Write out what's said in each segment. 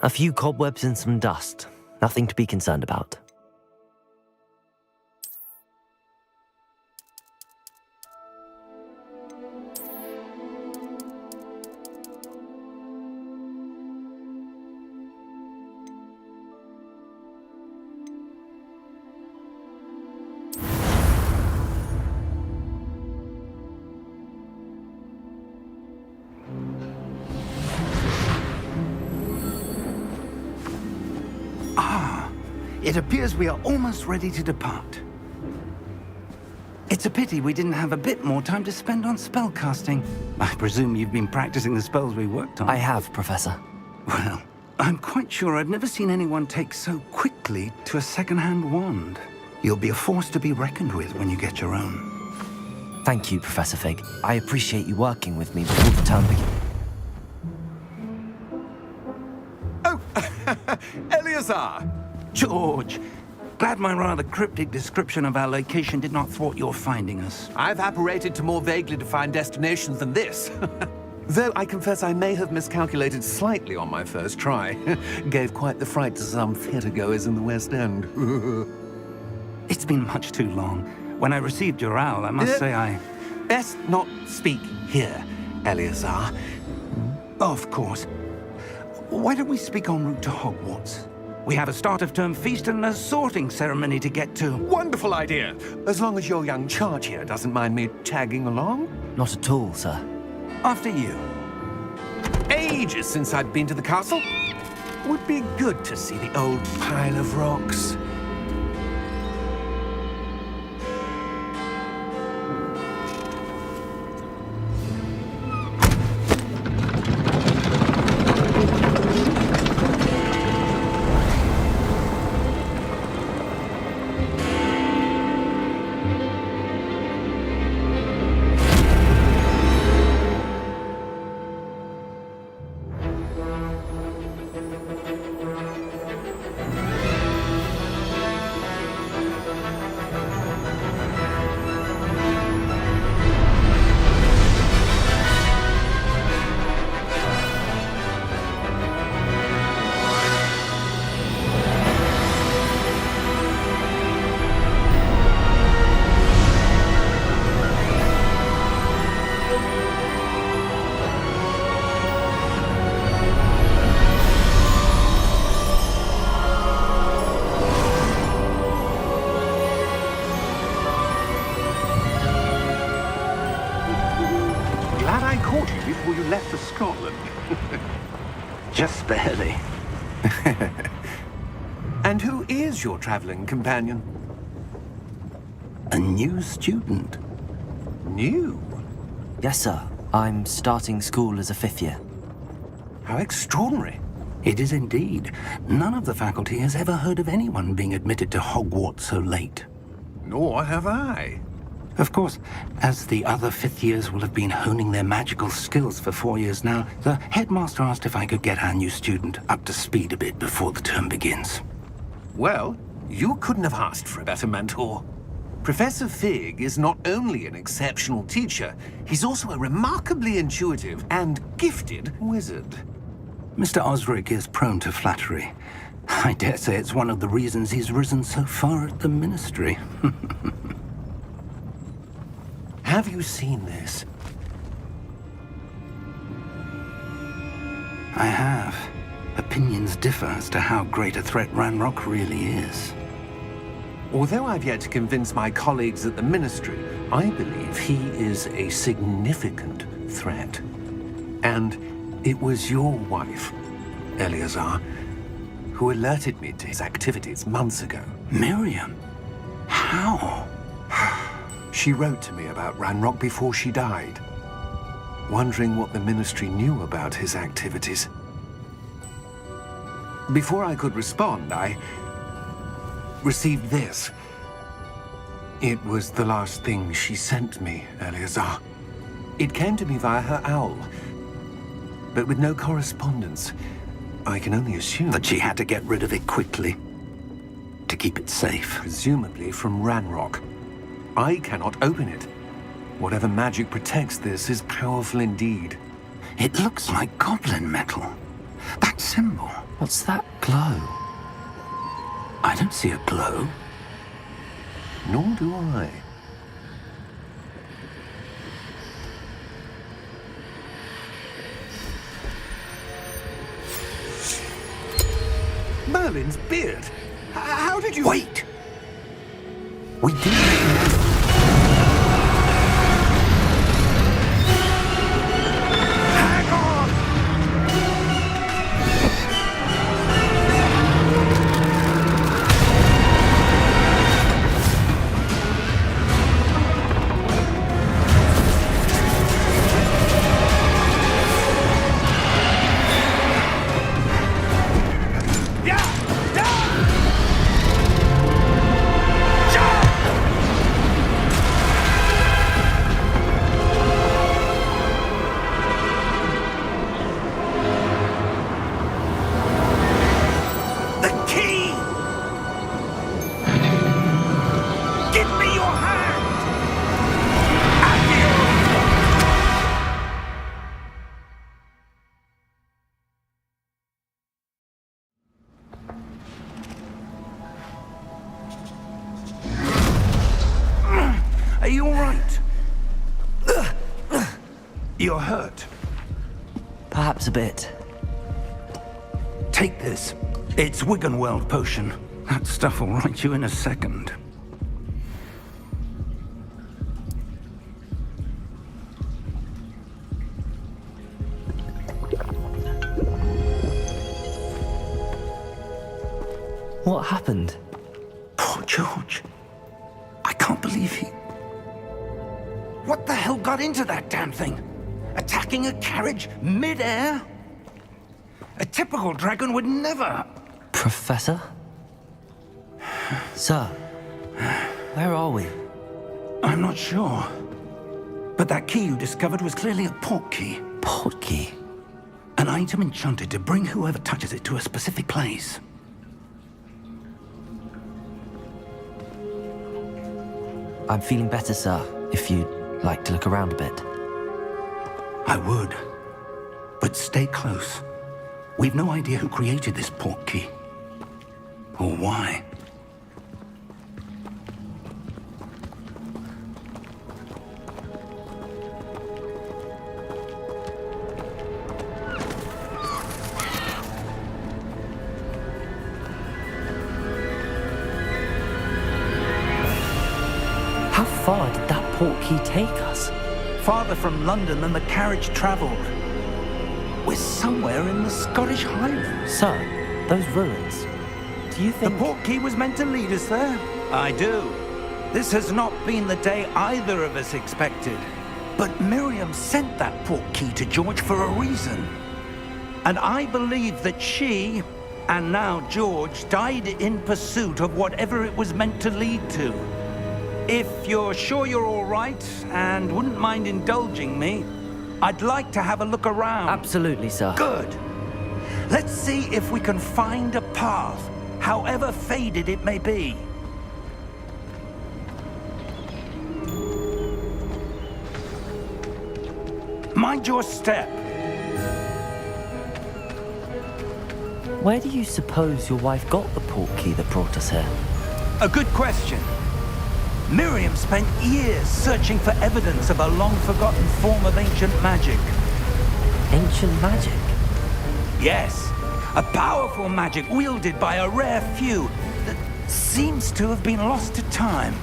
A few cobwebs and some dust. Nothing to be concerned about. It appears we are almost ready to depart. It's a pity we didn't have a bit more time to spend on spellcasting. I presume you've been practicing the spells we worked on. I have, Professor. Well, I'm quite sure I've never seen anyone take so quickly to a second-hand wand. You'll be a force to be reckoned with when you get your own. Thank you, Professor Fig. I appreciate you working with me before the term begins. Oh, Eleazar! George, glad my rather cryptic description of our location did not thwart your finding us. I've apparated to more vaguely defined destinations than this. Though I confess I may have miscalculated slightly on my first try. Gave quite the fright to some theatre-goers in the West End. It's been much too long. When I received your owl, I must say I... Best not speak here, Eleazar. Of course. Why don't we speak en route to Hogwarts? We have a start-of-term feast and a sorting ceremony to get to. Wonderful idea! As long as your young charge here doesn't mind me tagging along. Not at all, sir. After you. Ages since I'd been to the castle. Would be good to see the old pile of rocks. Before you left for Scotland. Just barely. And who is your traveling companion? A new student. New? Yes, sir. I'm starting school as a 5th year. How extraordinary. It is indeed. None of the faculty has ever heard of anyone being admitted to Hogwarts so late. Nor have I. Of course, as the other 5th years will have been honing their magical skills for 4 years now, the headmaster asked if I could get our new student up to speed a bit before the term begins. Well, you couldn't have asked for a better mentor. Professor Fig is not only an exceptional teacher, he's also a remarkably intuitive and gifted wizard. Mr. Osric is prone to flattery. I dare say it's one of the reasons he's risen so far at the Ministry. Have you seen this? I have. Opinions differ as to how great a threat Ranrock really is. Although I've yet to convince my colleagues at the Ministry, I believe he is a significant threat. And it was your wife, Eleazar, who alerted me to his activities months ago. Miriam? How? She wrote to me about Ranrock before she died, wondering what the Ministry knew about his activities. Before I could respond, I received this. It was the last thing she sent me, Eleazar. It came to me via her owl, but with no correspondence. I can only assume That she had to get rid of it quickly, to keep it safe. presumably from Ranrock. I cannot open it. Whatever magic protects this is powerful indeed. It looks like goblin metal. That symbol. What's that glow? I don't see a glow. Nor do I. Merlin's beard. How did you... Wait! We didn't... Hang on! Are you all right? You're hurt. Perhaps a bit. Take this. It's Wiggenweld potion. That stuff will right you in a second. What happened? Poor George. I can't believe he... What the hell got into that damn thing? Attacking a carriage mid-air? A typical dragon would never... Professor? Sir, where are we? I'm not sure. But that key you discovered was clearly a port key. Port key? An item enchanted to bring whoever touches it to a specific place. I'm feeling better, sir, if you'd like to look around a bit. I would. But stay close. We've no idea who created this port key. Or why. How far did that port key take us? Farther from London than the carriage traveled. We're somewhere in the Scottish Highlands. Sir, those ruins. Do you think... The port key was meant to lead us there? I do. This has not been the day either of us expected. But Miriam sent that port key to George for a reason. And I believe that she, and now George, died in pursuit of whatever it was meant to lead to. If you're sure you're all right, and wouldn't mind indulging me, I'd like to have a look around. Absolutely, sir. Good. Let's see if we can find a path, however faded it may be. Mind your step. Where do you suppose your wife got the port key that brought us here? A good question. Miriam spent years searching for evidence of a long-forgotten form of ancient magic. Ancient magic? Yes, a powerful magic wielded by a rare few that seems to have been lost to time.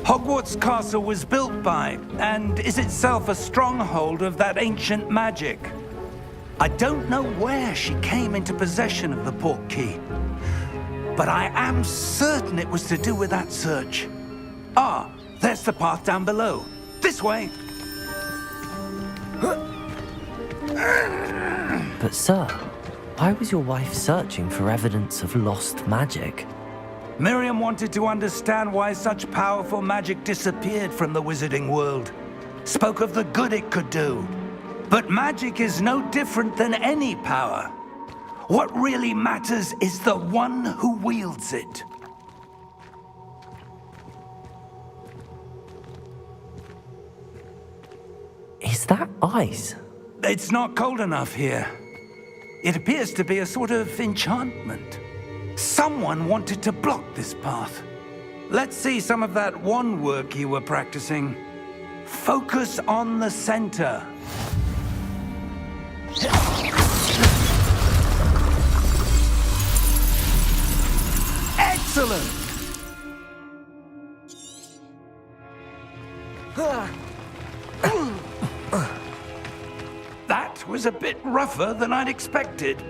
Hogwarts Castle was built by, and is itself a stronghold of that ancient magic. I don't know where she came into possession of the port key, but I am certain it was to do with that search. Ah, there's the path down below. This way. But sir, why was your wife searching for evidence of lost magic? Miriam wanted to understand why such powerful magic disappeared from the wizarding world. Spoke of the good it could do. But magic is no different than any power. What really matters is the one who wields it. Is that ice? It's not cold enough here. It appears to be a sort of enchantment. Someone wanted to block this path. Let's see some of that wand work you were practicing. Focus on the center. Excellent! That was a bit rougher than I'd expected.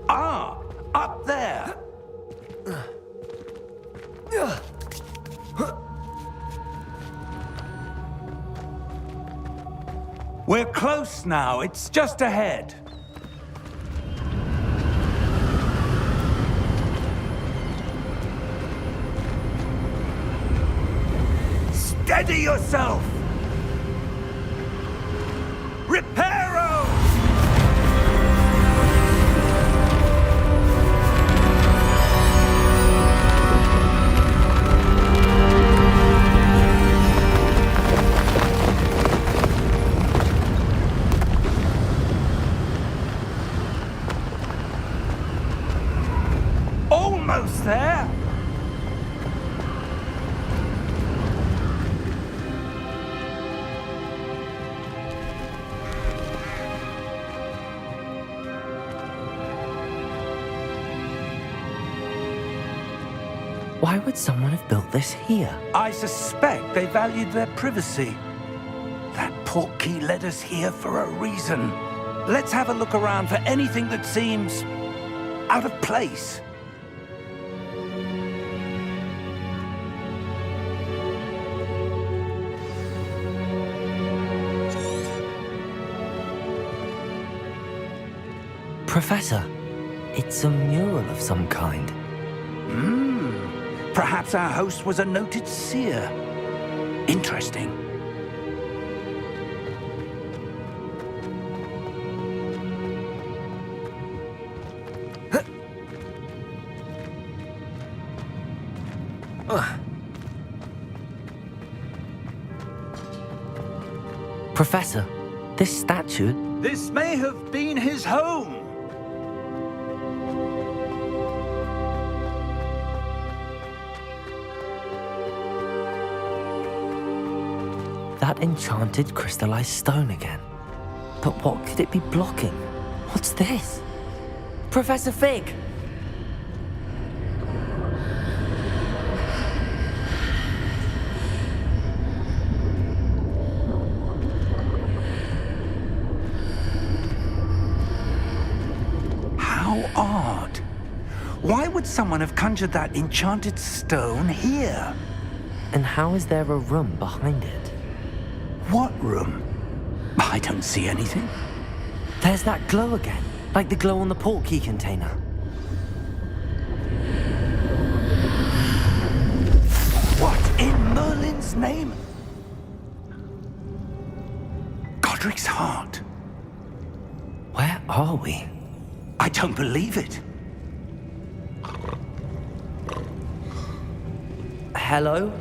Ah, up there. We're close now. It's just ahead. Steady yourself! Reparo! Almost there! Why would someone have built this here? I suspect they valued their privacy. That portkey led us here for a reason. Let's have a look around for anything that seems out of place. Professor, it's a mural of some kind. Perhaps our host was a noted seer. Interesting. Professor, this statue... This may have been his home. That enchanted crystallized stone again. But what could it be blocking? What's this? Professor Fig! How odd. Why would someone have conjured that enchanted stone here? And how is there a room behind it? What room? I don't see anything. There's that glow again, like the glow on the portkey container. What in Merlin's name? Godric's heart. Where are we? I don't believe it. Hello?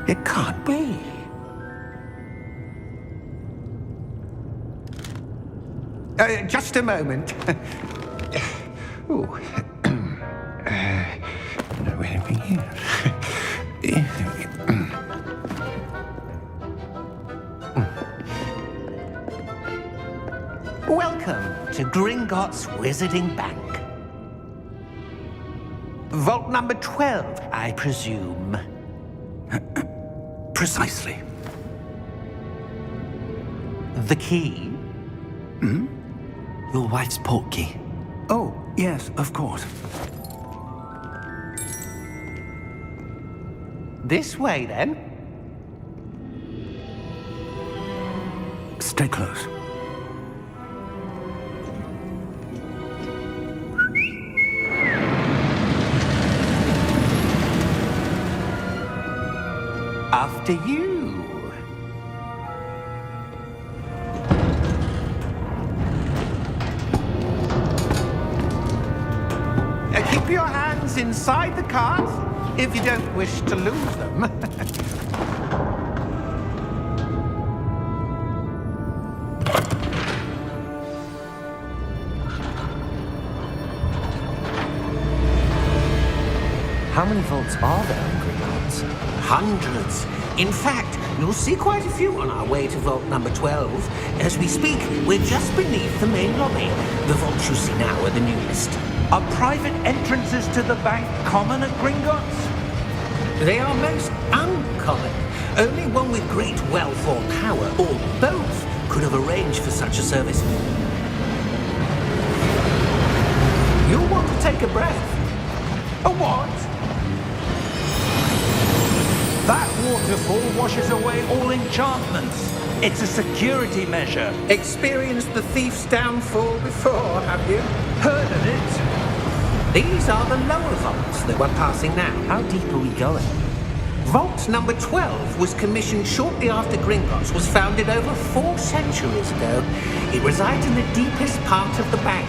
It can't be. Just a moment. Ooh. No, anything here. Welcome to Gringotts Wizarding Bank. Vault number 12, I presume. Precisely. The key? Your wife's portkey. Oh, yes, of course. This way, then. Stay close. After you. Keep your hands inside the cart if you don't wish to lose them. How many vaults are there in Gringotts? Hundreds. In fact, you'll see quite a few on our way to vault number 12. As we speak, we're just beneath the main lobby. The vaults you see now are the newest. Are private entrances to the bank common at Gringotts? They are most uncommon. Only one with great wealth or power, or both, could have arranged for such a service. You'll want to take a breath. A what? That waterfall washes away all enchantments. It's a security measure. Experienced the thief's downfall before, have you? Heard of it? These are the lower vaults that we're passing now. How deep are we going? Vault number 12 was commissioned shortly after Gringotts was founded over 4 centuries ago. It resides in the deepest part of the bank.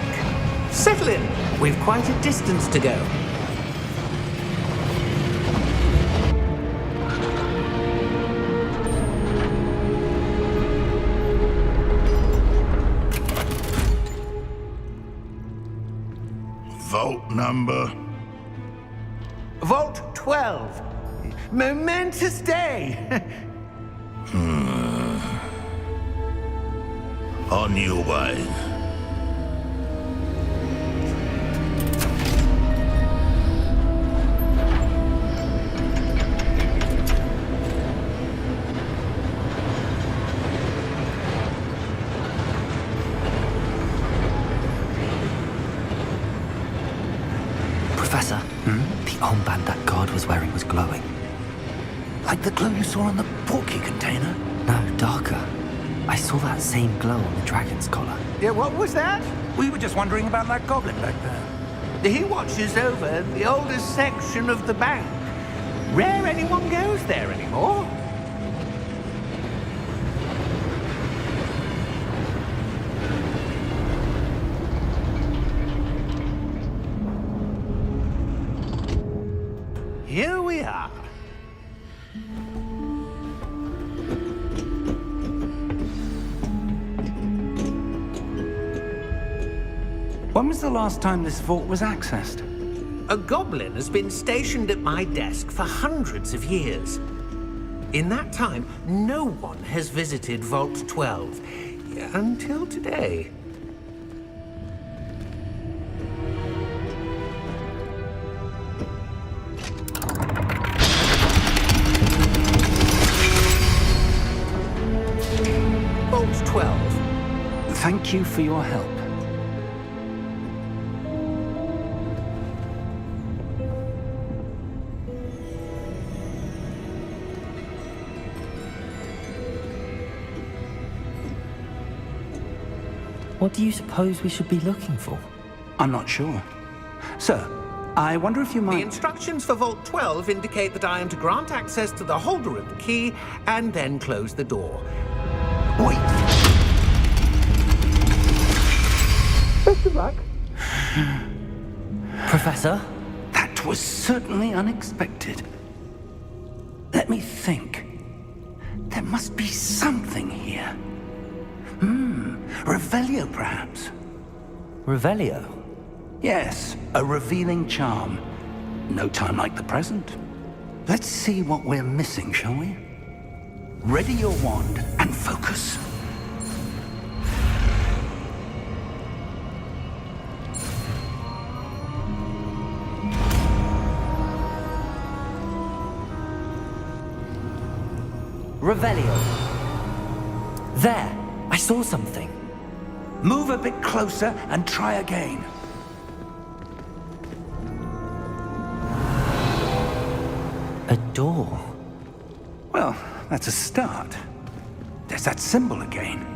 Settle in. We've quite a distance to go. Vault number? Vault 12. Momentous day. On your way. Professor, the armband that guard was wearing was glowing. Like the glow you saw on the porky container? No, darker. I saw that same glow on the dragon's collar. Yeah, what was that? We were just wondering about that goblin back there. He watches over the oldest section of the bank. Rare anyone goes there anymore. Here we are. When was the last time this vault was accessed? A goblin has been stationed at my desk for hundreds of years. In that time, no one has visited Vault 12 until today. Vault 12. Thank you for your help. What do you suppose we should be looking for? I'm not sure. Sir, I wonder if you The might... instructions for Vault 12 indicate that I am to grant access to the holder of the key and then close the door. Wait! Best of luck. Professor? That was certainly unexpected. Let me think. There must be something here. Revelio, perhaps? Revelio? Yes, a revealing charm. No time like the present. Let's see what we're missing, shall we? Ready your wand and focus. Revelio. There! I saw something. Move a bit closer and try again. A door. Well, that's a start. There's that symbol again.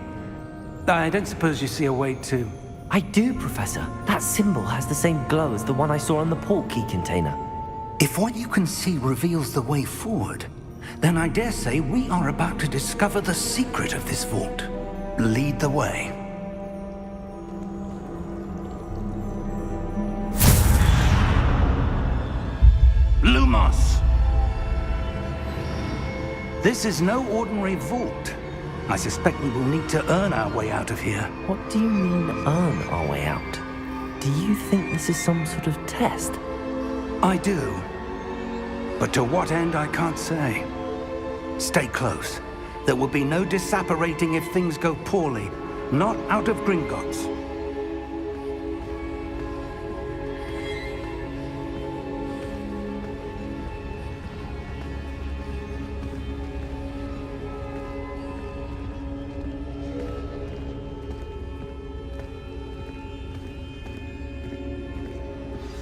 I don't suppose you see a way to... I do, Professor. That symbol has the same glow as the one I saw on the port key container. If what you can see reveals the way forward, then I dare say we are about to discover the secret of this vault. Lead the way. Lumos! This is no ordinary vault. I suspect we will need to earn our way out of here. What do you mean, earn our way out? Do you think this is some sort of test? I do. But to what end, I can't say. Stay close. There will be no disapparating if things go poorly. Not out of Gringotts.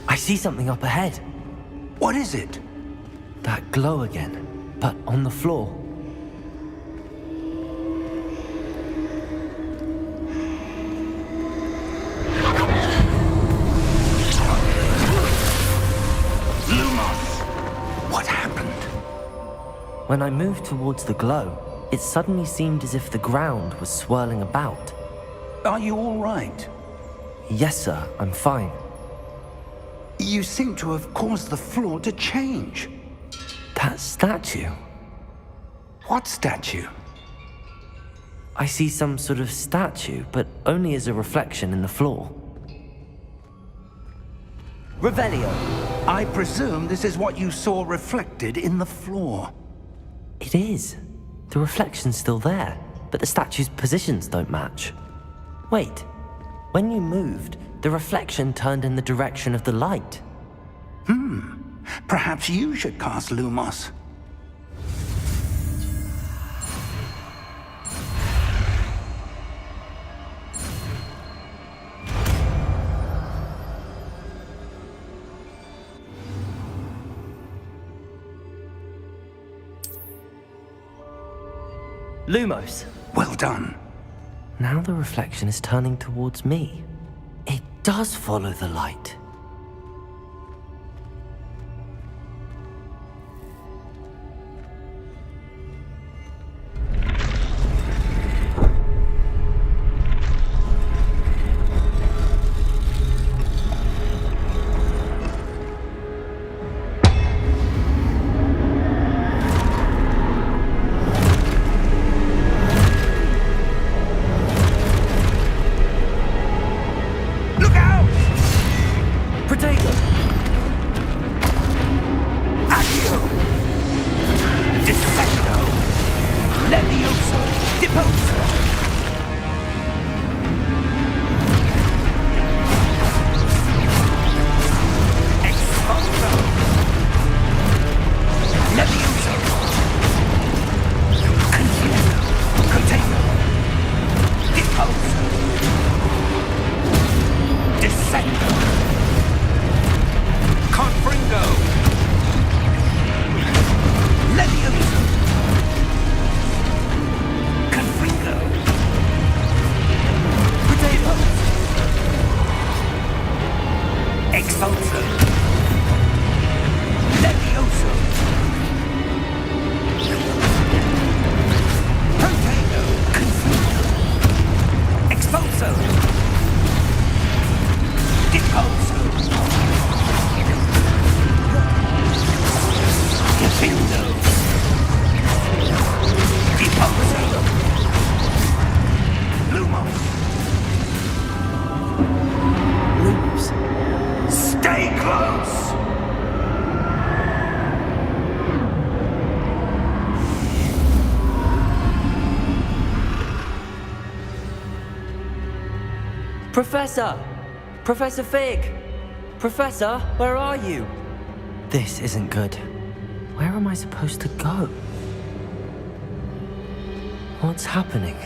I see something up ahead. What is it? That glow again, but on the floor. Lumos! What happened? When I moved towards the glow, it suddenly seemed as if the ground was swirling about. Are you all right? Yes, sir, I'm fine. You seem to have caused the floor to change. That statue. What statue? I see some sort of statue, but only as a reflection in the floor. Revelio. I presume this is what you saw reflected in the floor. It is. The reflection's still there, but the statue's positions don't match. Wait. When you moved, the reflection turned in the direction of the light. Perhaps you should cast Lumos. Lumos. Well done. Now the reflection is turning towards me. It does follow the light. Professor! Professor Fig! Professor, where are you? This isn't good. Where am I supposed to go? What's happening?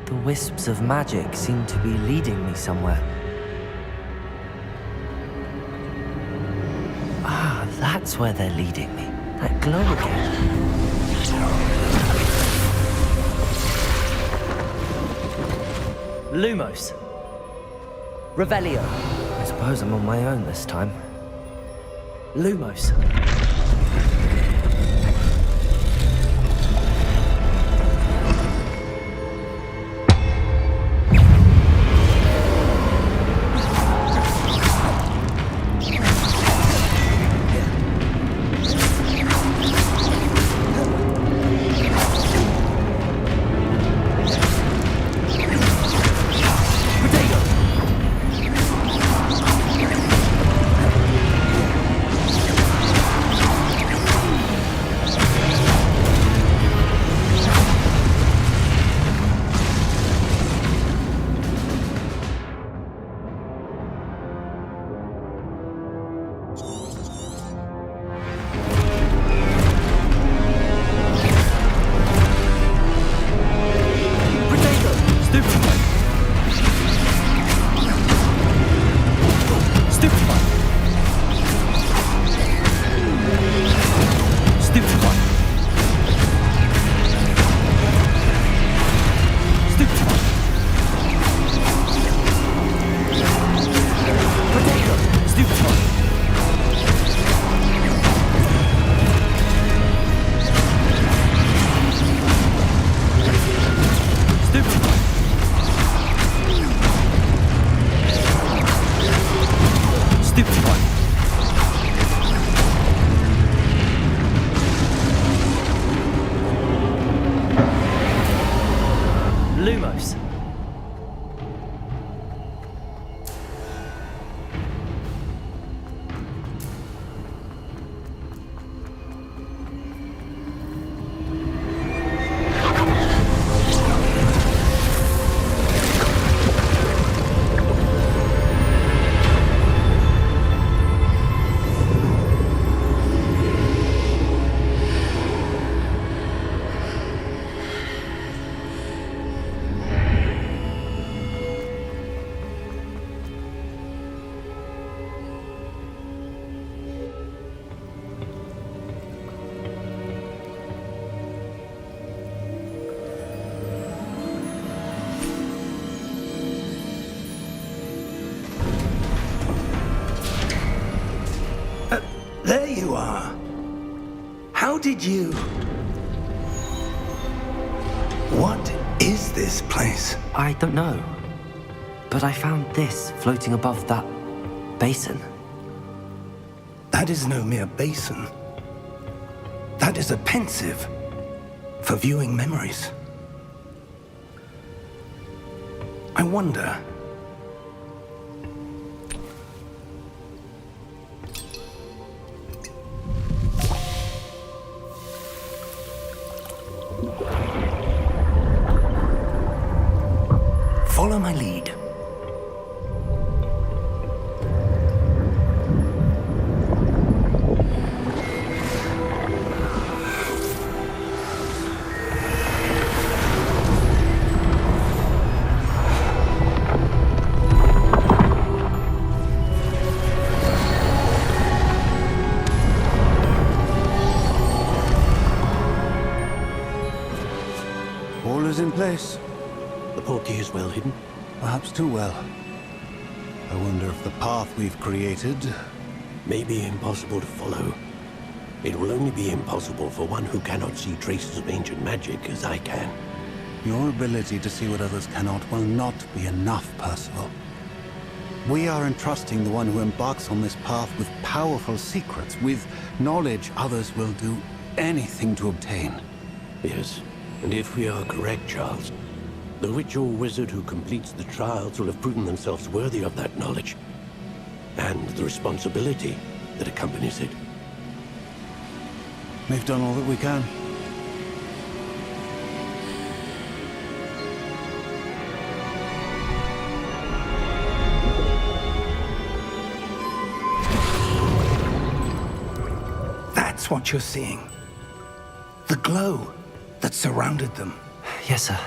The wisps of magic seem to be leading me somewhere. Ah, that's where they're leading me. That glow again. Lumos. Revelio. I suppose I'm on my own this time. Lumos. Lumos. There you are. How did you... What is this place? I don't know. But I found this floating above that basin. That is no mere basin. That is a pensive for viewing memories. I wonder... Follow my lead. All is in place. The portkey is well hidden. Perhaps too well. I wonder if the path we've created... May be impossible to follow. It will only be impossible for one who cannot see traces of ancient magic as I can. Your ability to see what others cannot will not be enough, Percival. We are entrusting the one who embarks on this path with powerful secrets, with knowledge others will do anything to obtain. Yes, and if we are correct, Charles, the witch or wizard who completes the trials will have proven themselves worthy of that knowledge, and the responsibility that accompanies it. We've done all that we can. That's what you're seeing. The glow that surrounded them. Yes, sir.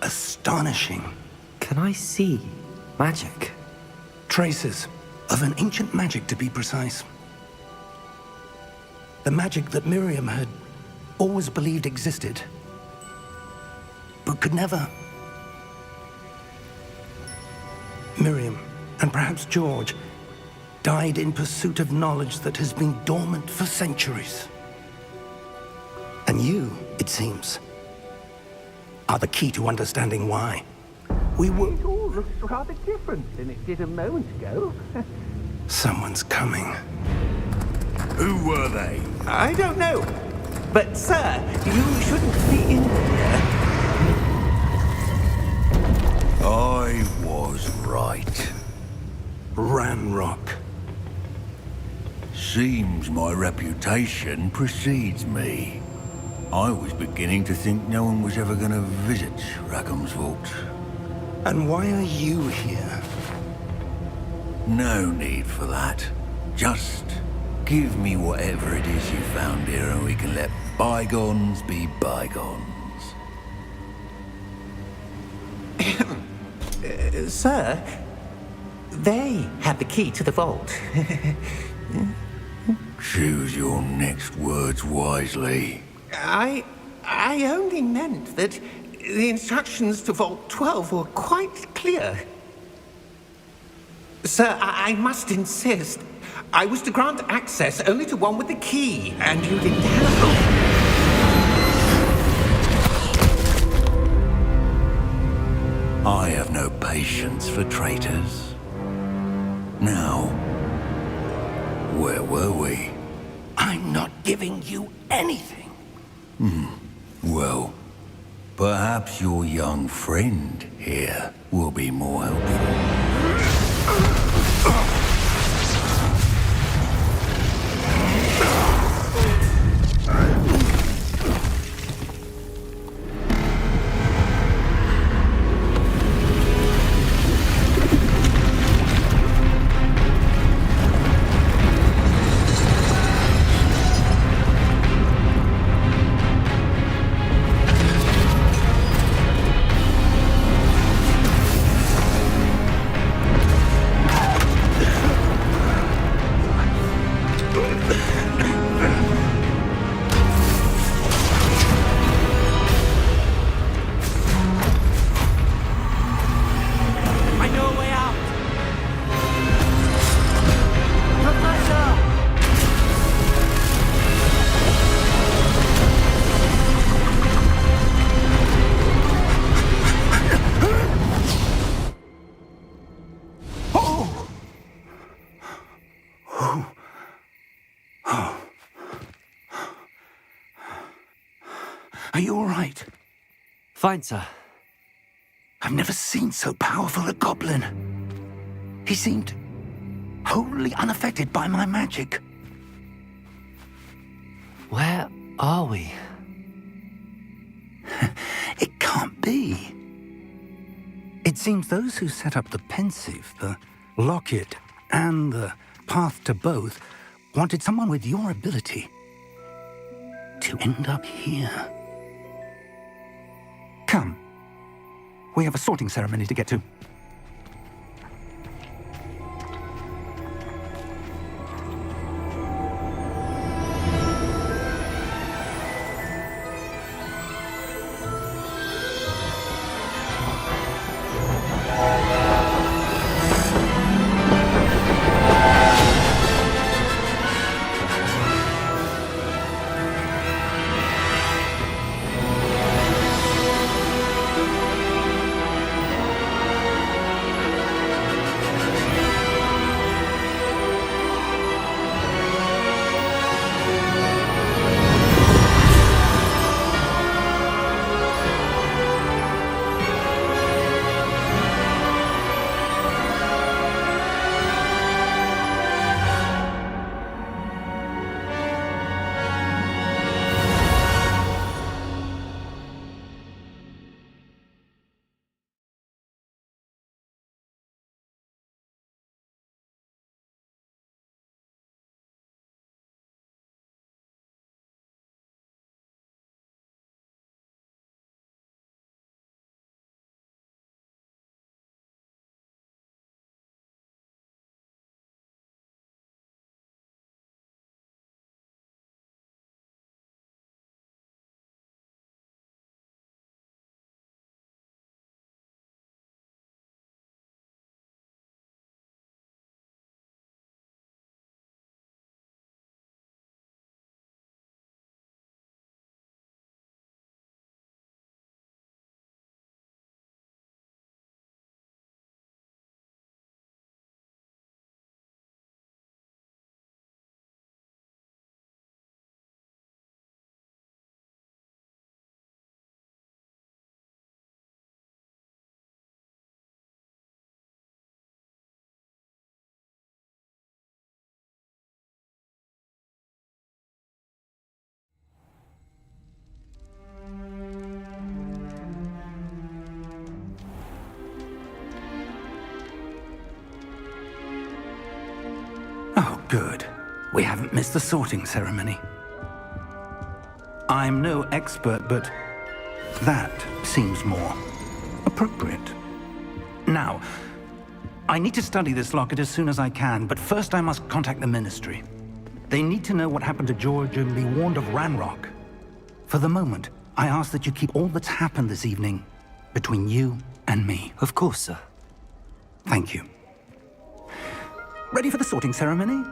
Astonishing. Can I see magic? Traces of an ancient magic, to be precise. The magic that Miriam had always believed existed, but could never. Miriam, and perhaps George, died in pursuit of knowledge that has been dormant for centuries. And you, it seems, are the key to understanding why. We were... It all looks rather different than it did a moment ago. Someone's coming. Who were they? I don't know. But, sir, you shouldn't be in here. I was right. Ranrock. Seems my reputation precedes me. I was beginning to think no one was ever going to visit Rackham's vault. And why are you here? No need for that. Just give me whatever it is you found here and we can let bygones be bygones. Sir, they have the key to the vault. Choose your next words wisely. I only meant that the instructions to Vault 12 were quite clear. Sir, I must insist. I was to grant access only to one with the key, and you didn't have... I have no patience for traitors. Now, where were we? I'm not giving you anything. Well, perhaps your young friend here will be more helpful. Are you all right? Fine, sir. I've never seen so powerful a goblin. He seemed wholly unaffected by my magic. Where are we? It can't be. It seems those who set up the pensive, the locket, and the path to both wanted someone with your ability to end up here. Come. We have a sorting ceremony to get to. Good. We haven't missed the sorting ceremony. I'm no expert, but that seems more appropriate. Now, I need to study this locket as soon as I can, but first I must contact the Ministry. They need to know what happened to George and be warned of Ranrock. For the moment, I ask that you keep all that's happened this evening between you and me. Of course, sir. Thank you. Ready for the sorting ceremony?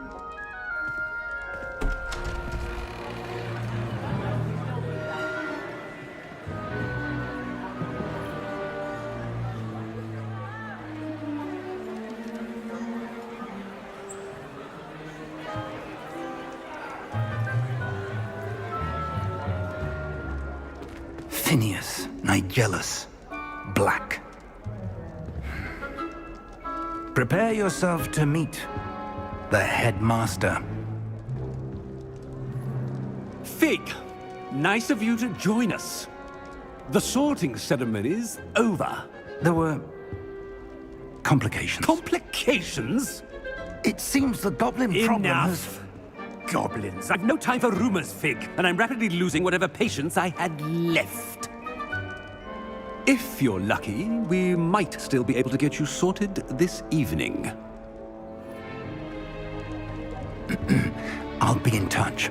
Phineas, Nigellus, Black. Prepare yourself to meet the headmaster. Fig, nice of you to join us. The sorting ceremony's over. There were complications. Complications? It seems the goblin problem has... Enough! Goblins. I've no time for rumors, Fig, and I'm rapidly losing whatever patience I had left. If you're lucky, we might still be able to get you sorted this evening. I'll be in touch.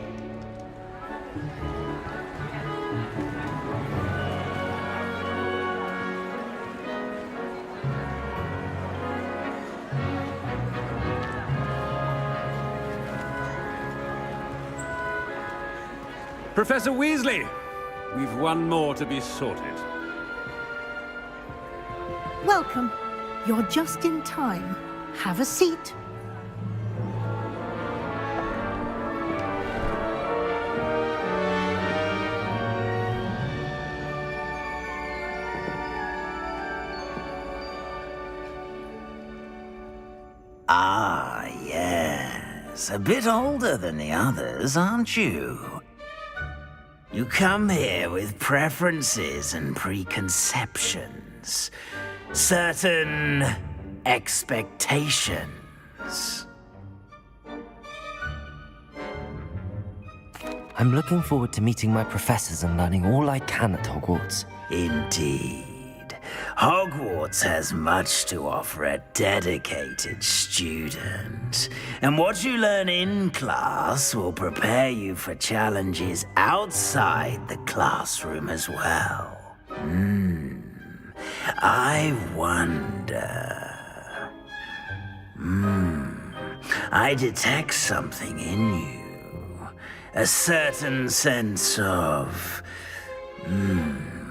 Professor Weasley, we've one more to be sorted. Welcome. You're just in time. Have a seat. Ah, yes. A bit older than the others, aren't you? You come here with preferences and preconceptions. Certain expectations. I'm looking forward to meeting my professors and learning all I can at Hogwarts. Indeed. Hogwarts has much to offer a dedicated student. And what you learn in class will prepare you for challenges outside the classroom as well. I wonder... I detect something in you. A certain sense of...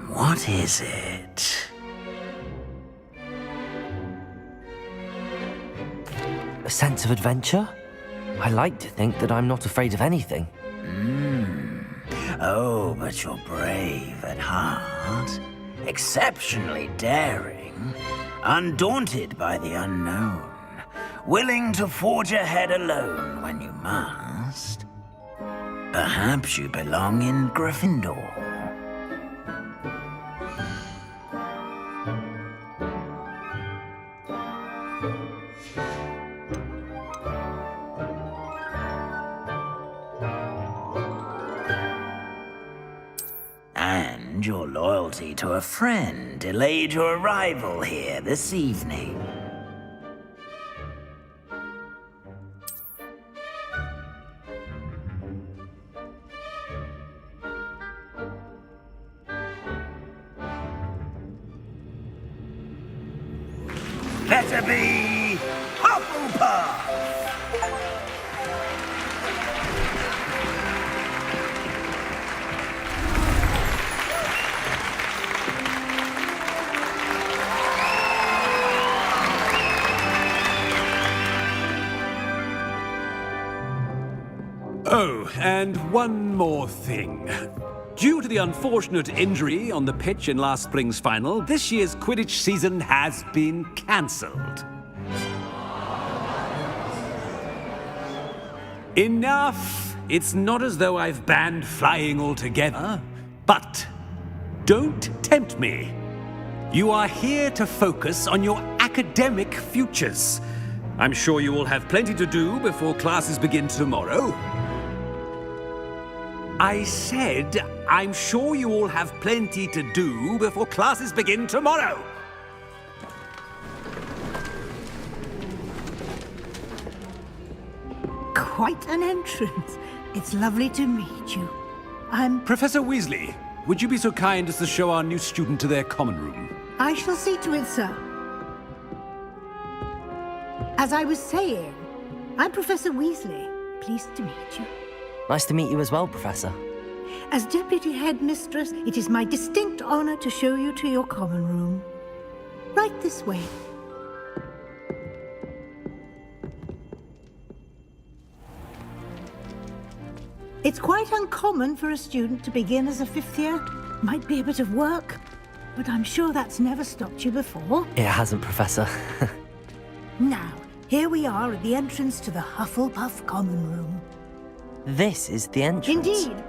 what is it? A sense of adventure? I like to think that I'm not afraid of anything. Oh, but you're brave at heart. Exceptionally daring. Undaunted by the unknown. Willing to forge ahead alone when you must. Perhaps you belong in Gryffindor. And your loyalty to a friend delayed your arrival here this evening. Better be Hufflepuff! Oh, and one more thing. Due to the unfortunate injury on the pitch in last spring's final, this year's Quidditch season has been cancelled. Enough! It's not as though I've banned flying altogether, but don't tempt me. You are here to focus on your academic futures. I'm sure you all have plenty to do before classes begin tomorrow. I said, I'm sure you all have plenty to do before classes begin tomorrow. Quite an entrance. It's lovely to meet you. Professor Weasley, would you be so kind as to show our new student to their common room? I shall see to it, sir. As I was saying, I'm Professor Weasley. Pleased to meet you. Nice to meet you as well, Professor. As Deputy Headmistress, it is my distinct honor to show you to your common room. Right this way. It's quite uncommon for a student to begin as a fifth year. Might be a bit of work, but I'm sure that's never stopped you before. It hasn't, Professor. Now, here we are at the entrance to the Hufflepuff common room. This is the entrance. Indeed.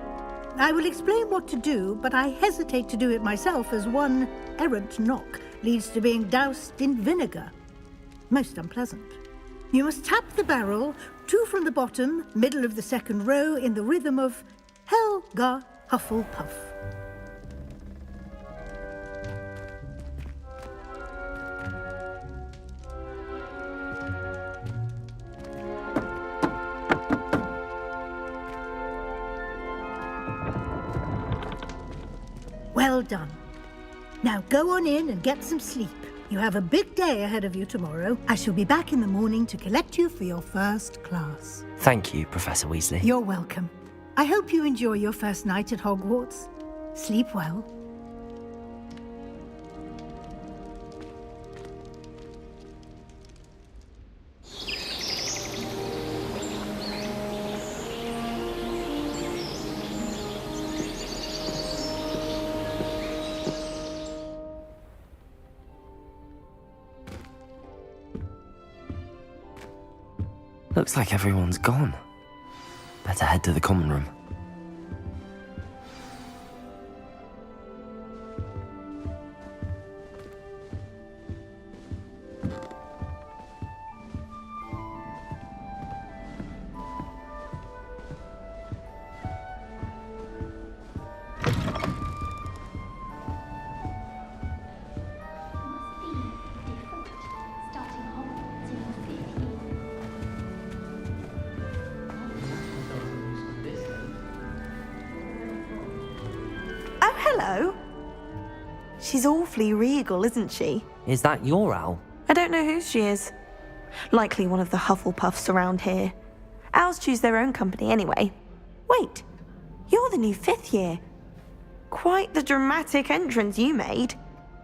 I will explain what to do, but I hesitate to do it myself as one errant knock leads to being doused in vinegar. Most unpleasant. You must tap the barrel, 2 from the bottom, middle of the second row, in the rhythm of Helga Hufflepuff. Well done. Now go on in and get some sleep. You have a big day ahead of you tomorrow. I shall be back in the morning to collect you for your first class. Thank you, Professor Weasley. You're welcome. I hope you enjoy your first night at Hogwarts. Sleep well. Looks like everyone's gone. Better head to the common room. Hello. She's awfully regal, isn't she? Is that your owl? I don't know who she is. Likely one of the Hufflepuffs around here. Owls choose their own company anyway. Wait, you're the new 5th year. Quite the dramatic entrance you made.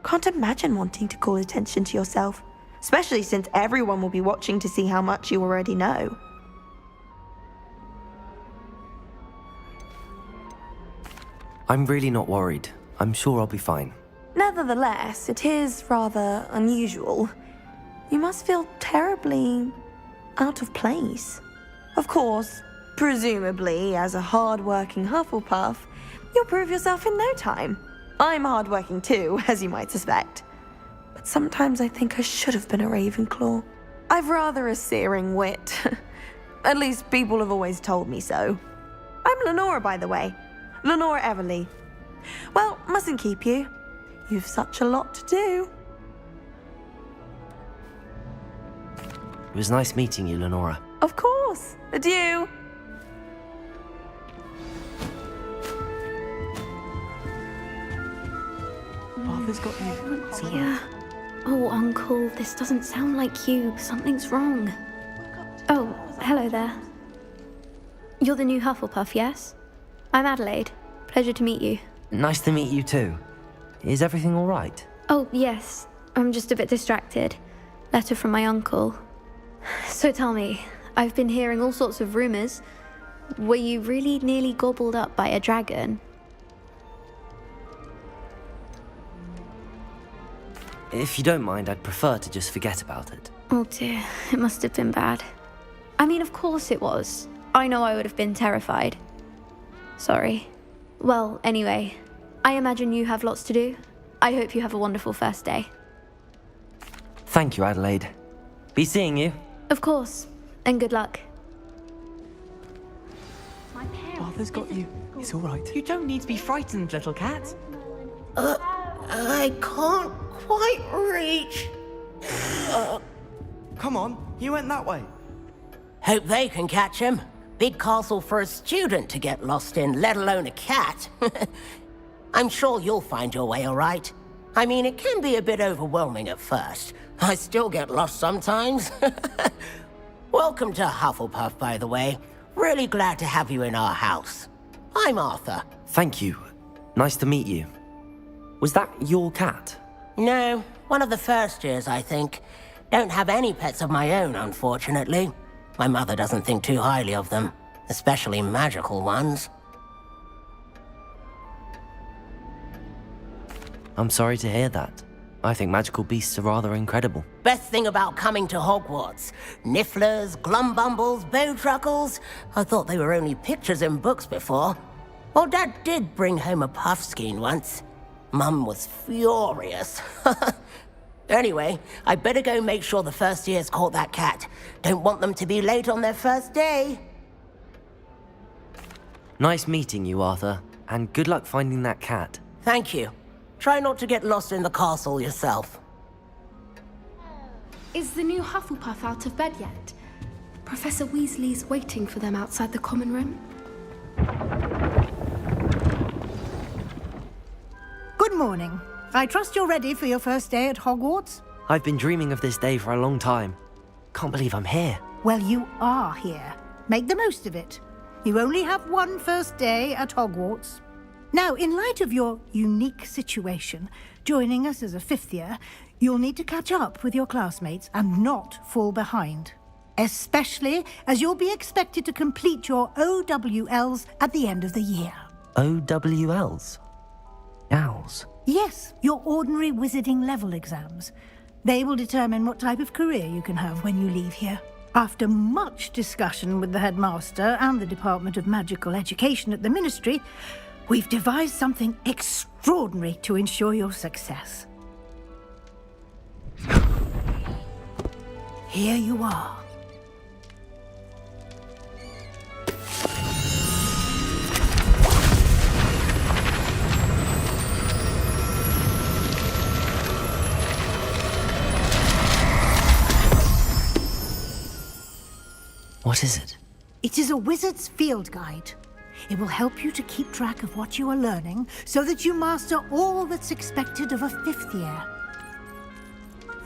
Can't imagine wanting to call attention to yourself, especially since everyone will be watching to see how much you already know. I'm really not worried. I'm sure I'll be fine. Nevertheless, it is rather unusual. You must feel terribly out of place. Of course, presumably, as a hard-working Hufflepuff, you'll prove yourself in no time. I'm hard-working too, as you might suspect. But sometimes I think I should have been a Ravenclaw. I've rather a searing wit. At least people have always told me so. I'm Lenora, by the way. Lenora Everly. Well, mustn't keep you. You've such a lot to do. It was nice meeting you, Lenora. Of course. Adieu. Arthur's got you. Dear. Oh, Uncle, this doesn't sound like you. Something's wrong. Oh, hello there. You're the new Hufflepuff, yes? I'm Adelaide. Pleasure to meet you. Nice to meet you too. Is everything all right? Oh, yes. I'm just a bit distracted. Letter from my uncle. So tell me, I've been hearing all sorts of rumors. Were you really nearly gobbled up by a dragon? If you don't mind, I'd prefer to just forget about it. Oh dear, it must have been bad. I mean, of course it was. I know I would have been terrified. Sorry. Well, anyway, I imagine you have lots to do. I hope you have a wonderful first day. Thank you, Adelaide. Be seeing you. Of course, and good luck. Arthur's got you. It's all right. You don't need to be frightened, little cat. I can't quite reach. Come on, you went that way. Hope they can catch him. Big castle for a student to get lost in, let alone a cat. I'm sure you'll find your way all right. I mean, it can be a bit overwhelming at first. I still get lost sometimes. Welcome to Hufflepuff, by the way. Really glad to have you in our house. I'm Arthur. Thank you. Nice to meet you. Was that your cat? No, one of the first years, I think. Don't have any pets of my own, unfortunately. My mother doesn't think too highly of them, especially magical ones. I'm sorry to hear that. I think magical beasts are rather incredible. Best thing about coming to Hogwarts. Nifflers, glumbumbles, bowtruckles. I thought they were only pictures in books before. Well, Dad did bring home a puffskein once. Mum was furious. Anyway, I better go make sure the first years caught that cat. Don't want them to be late on their first day. Nice meeting you, Arthur. And good luck finding that cat. Thank you. Try not to get lost in the castle yourself. Is the new Hufflepuff out of bed yet? Professor Weasley's waiting for them outside the common room. Good morning. I trust you're ready for your first day at Hogwarts? I've been dreaming of this day for a long time. Can't believe I'm here. Well, you are here. Make the most of it. You only have one first day at Hogwarts. Now, in light of your unique situation, joining us as a fifth year, you'll need to catch up with your classmates and not fall behind. Especially as you'll be expected to complete your OWLs at the end of the year. OWLs? Owls? Yes, your ordinary wizarding level exams. They will determine what type of career you can have when you leave here. After much discussion with the headmaster and the Department of Magical Education at the Ministry, we've devised something extraordinary to ensure your success. Here you are. What is it? It is a wizard's field guide. It will help you to keep track of what you are learning so that you master all that's expected of a fifth year.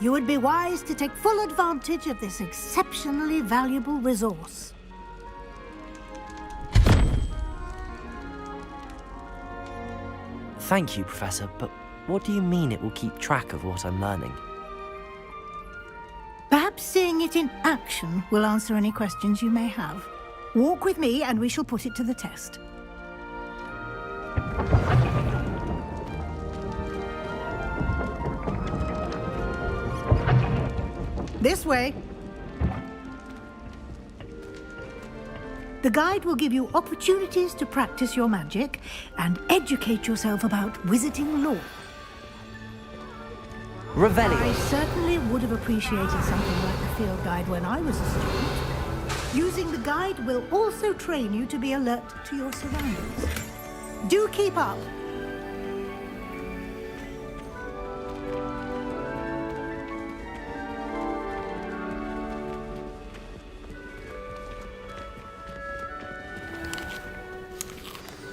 You would be wise to take full advantage of this exceptionally valuable resource. Thank you, Professor, but what do you mean it will keep track of what I'm learning? Perhaps seeing it in action will answer any questions you may have. Walk with me and we shall put it to the test. This way. The guide will give you opportunities to practice your magic and educate yourself about wizarding lore. Revelio. I certainly would have appreciated something like the field guide when I was a student. Using the guide will also train you to be alert to your surroundings. Do keep up.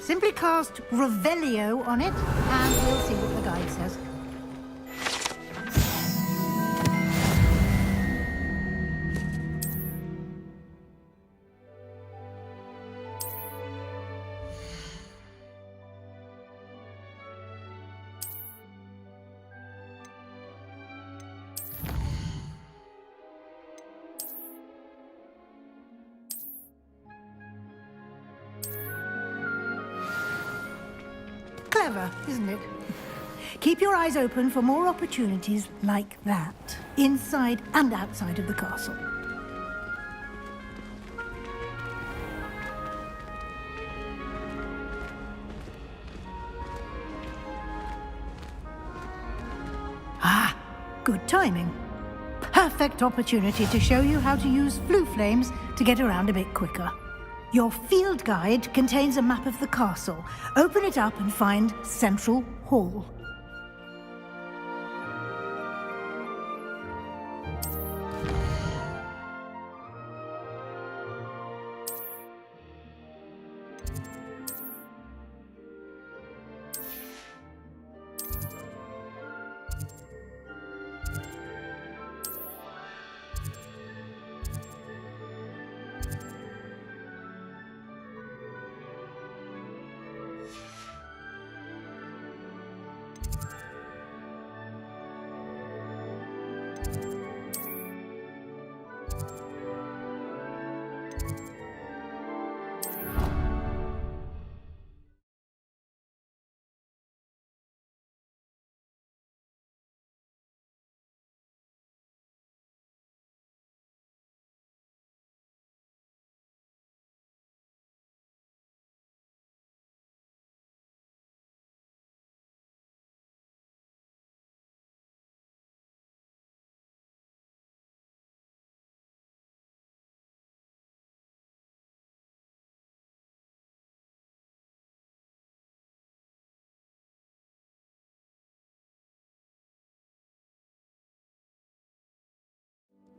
Simply cast Revelio on it, and we'll see what the guide says. Clever, isn't it? Keep your eyes open for more opportunities like that, inside and outside of the castle. Ah, good timing. perfect opportunity to show you how to use flue flames to get around a bit quicker. Your field guide contains a map of the castle. Open it up and find Central Hall.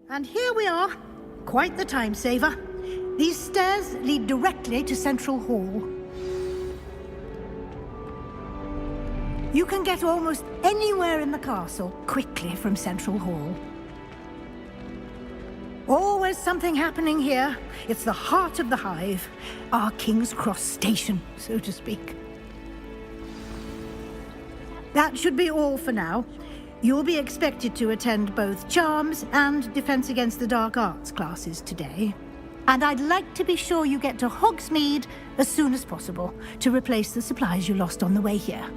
And here we are. Quite the time saver. These stairs lead directly to Central Hall. You can get almost anywhere in the castle quickly from Central Hall. Always something happening here. It's the heart of the hive. Our King's Cross station, so to speak. That should be all for now. You'll be expected to attend both Charms and Defense Against the Dark Arts classes today. And I'd like to be sure you get to Hogsmeade as soon as possible to replace the supplies you lost on the way here.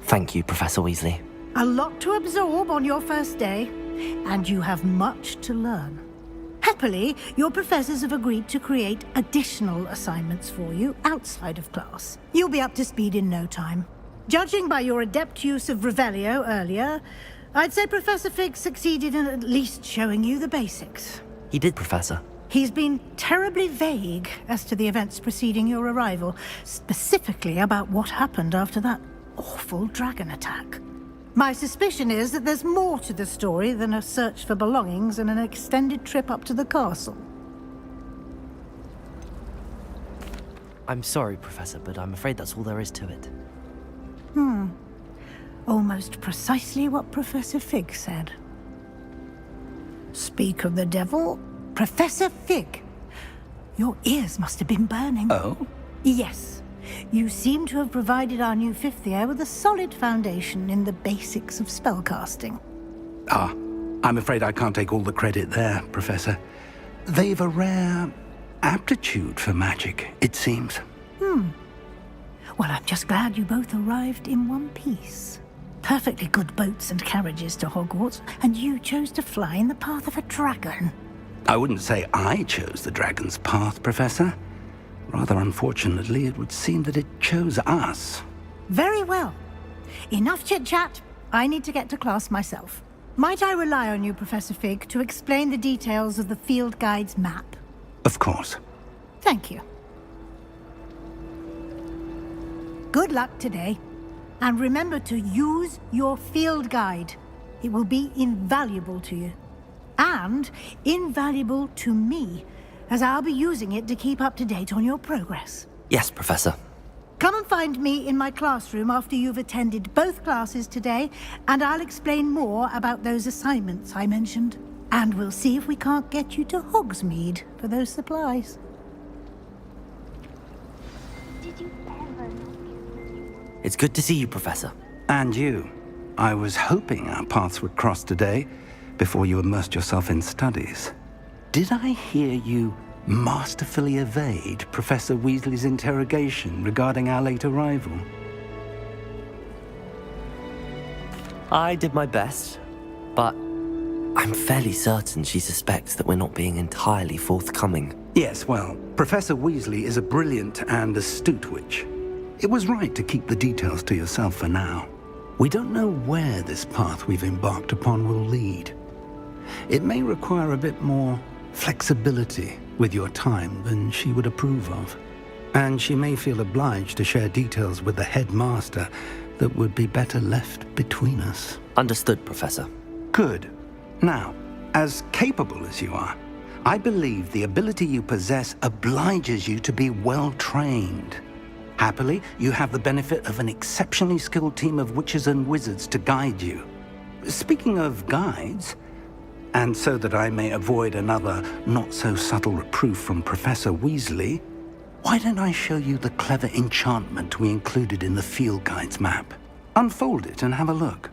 Thank you, Professor Weasley. A lot to absorb on your first day, and you have much to learn. Happily, your professors have agreed to create additional assignments for you outside of class. You'll be up to speed in no time. Judging by your adept use of Revelio earlier, I'd say Professor Fig succeeded in at least showing you the basics. He did, Professor. He's been terribly vague as to the events preceding your arrival, specifically about what happened after that awful dragon attack. My suspicion is that there's more to the story than a search for belongings and an extended trip up to the castle. I'm sorry, Professor, but I'm afraid that's all there is to it. Almost precisely what Professor Fig said. Speak of the devil, Professor Fig. Your ears must have been burning. Oh? Yes. You seem to have provided our new fifth year with a solid foundation in the basics of spellcasting. Ah, I'm afraid I can't take all the credit there, Professor. They've a rare aptitude for magic, it seems. Well, I'm just glad you both arrived in one piece. Perfectly good boats and carriages to Hogwarts, and you chose to fly in the path of a dragon. I wouldn't say I chose the dragon's path, Professor. Rather unfortunately, it would seem that it chose us. Very well. Enough chit-chat. I need to get to class myself. Might I rely on you, Professor Fig, to explain the details of the field guide's map? Of course. Thank you. Good luck today. And remember to use your field guide. It will be invaluable to you. And invaluable to me, as I'll be using it to keep up to date on your progress. Yes, Professor. Come and find me in my classroom after you've attended both classes today, and I'll explain more about those assignments I mentioned. And we'll see if we can't get you to Hogsmeade for those supplies. It's good to see you, Professor. And you. I was hoping our paths would cross today, before you immersed yourself in studies. Did I hear you masterfully evade Professor Weasley's interrogation regarding our late arrival? I did my best, but I'm fairly certain she suspects that we're not being entirely forthcoming. Yes, well, Professor Weasley is a brilliant and astute witch. It was right to keep the details to yourself for now. We don't know where this path we've embarked upon will lead. It may require a bit more flexibility with your time than she would approve of. And she may feel obliged to share details with the headmaster that would be better left between us. Understood, Professor. Good. Now, as capable as you are, I believe the ability you possess obliges you to be well trained. Happily, you have the benefit of an exceptionally skilled team of witches and wizards to guide you. Speaking of guides, and so that I may avoid another not-so-subtle reproof from Professor Weasley, why don't I show you the clever enchantment we included in the field guide's map? Unfold it and have a look.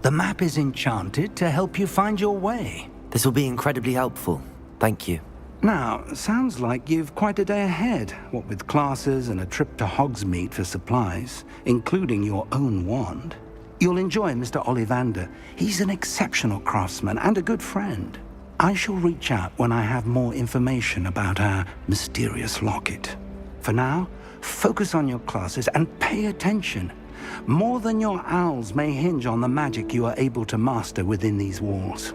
The map is enchanted to help you find your way. This will be incredibly helpful. Thank you. Now, sounds like you've quite a day ahead, what with classes and a trip to Hogsmeade for supplies, including your own wand. You'll enjoy Mr. Ollivander. He's an exceptional craftsman and a good friend. I shall reach out when I have more information about our mysterious locket. For now, focus on your classes and pay attention. More than your owls may hinge on the magic you are able to master within these walls.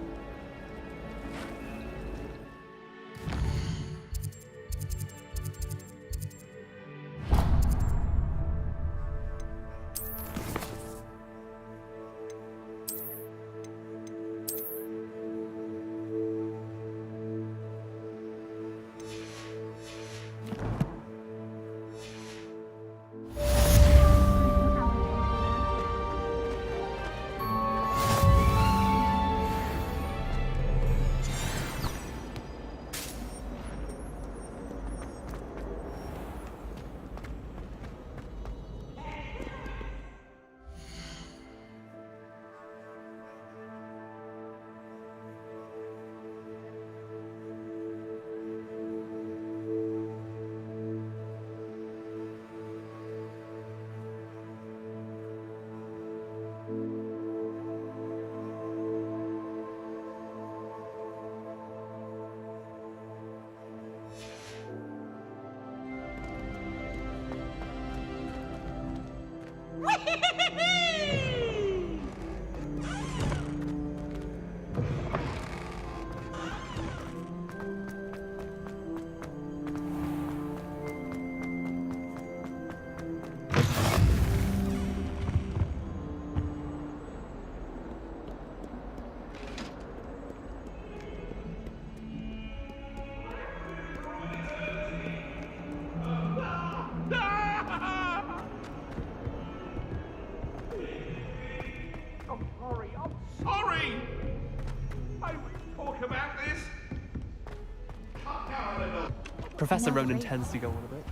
Professor Ronan tends to go on a bit.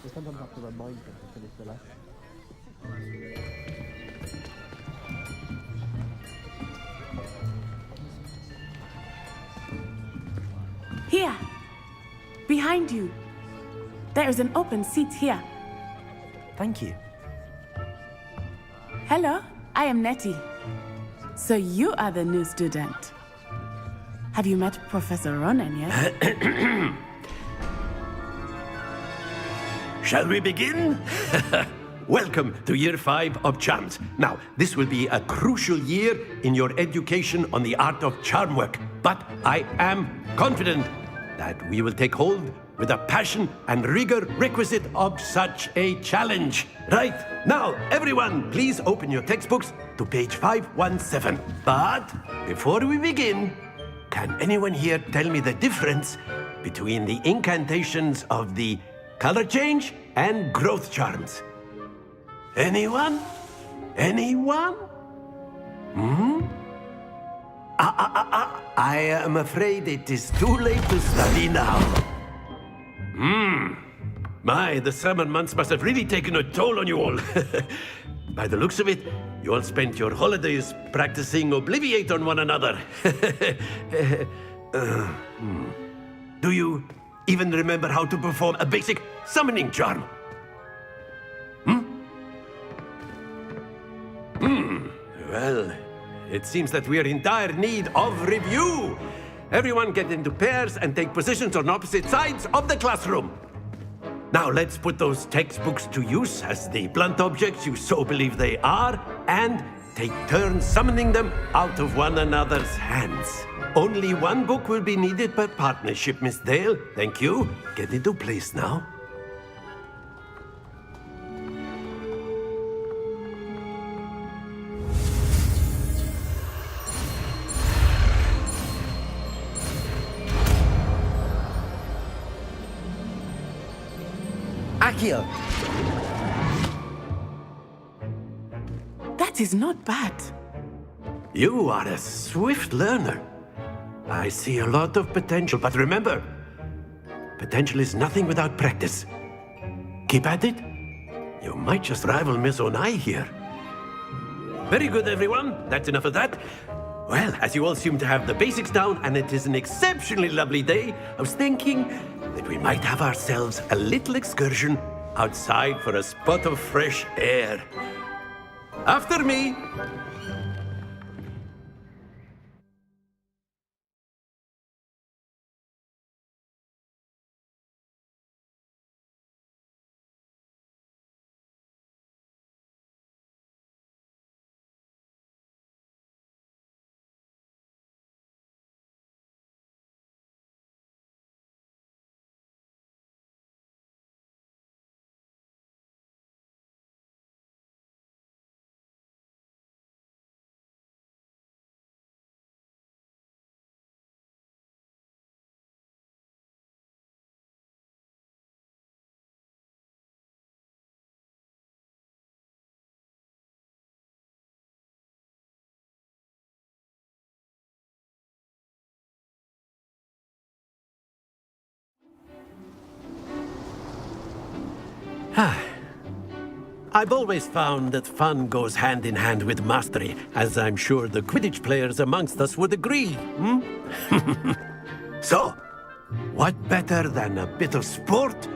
We sometimes have to remind him to finish the lesson. Here! Behind you! There is an open seat here. Thank you. Hello, I am Nettie. So you are the new student. Have you met Professor Ronan yet? Shall we begin? Welcome to Year 5 of Charms. Now, this will be a crucial year in your education on the art of charm work, but I am confident that we will take hold with the passion and rigor requisite of such a challenge. Right, now, everyone, please open your textbooks to page 517. But before we begin, can anyone here tell me the difference between the incantations of the color change and growth charms? Anyone? Anyone? I am afraid it is too late to study now. My, the summer months must have really taken a toll on you all. By the looks of it, you all spent your holidays practicing Obliviate on one another. Do even remember how to perform a basic summoning charm? Well, it seems that we are in dire need of review. Everyone get into pairs and take positions on opposite sides of the classroom. Now let's put those textbooks to use as the blunt objects you so believe they are, and take turns summoning them out of one another's hands. Only one book will be needed per partnership, Miss Dale. Thank you. Get into place now. Accio! That is not bad. You are a swift learner. I see a lot of potential, but remember, potential is nothing without practice. Keep at it. You might just rival Miss Onai here. Very good, everyone. That's enough of that. Well, as you all seem to have the basics down, and it is an exceptionally lovely day, I was thinking that we might have ourselves a little excursion outside for a spot of fresh air. After me. I've always found that fun goes hand in hand with mastery, as I'm sure the Quidditch players amongst us would agree. So, what better than a bit of sport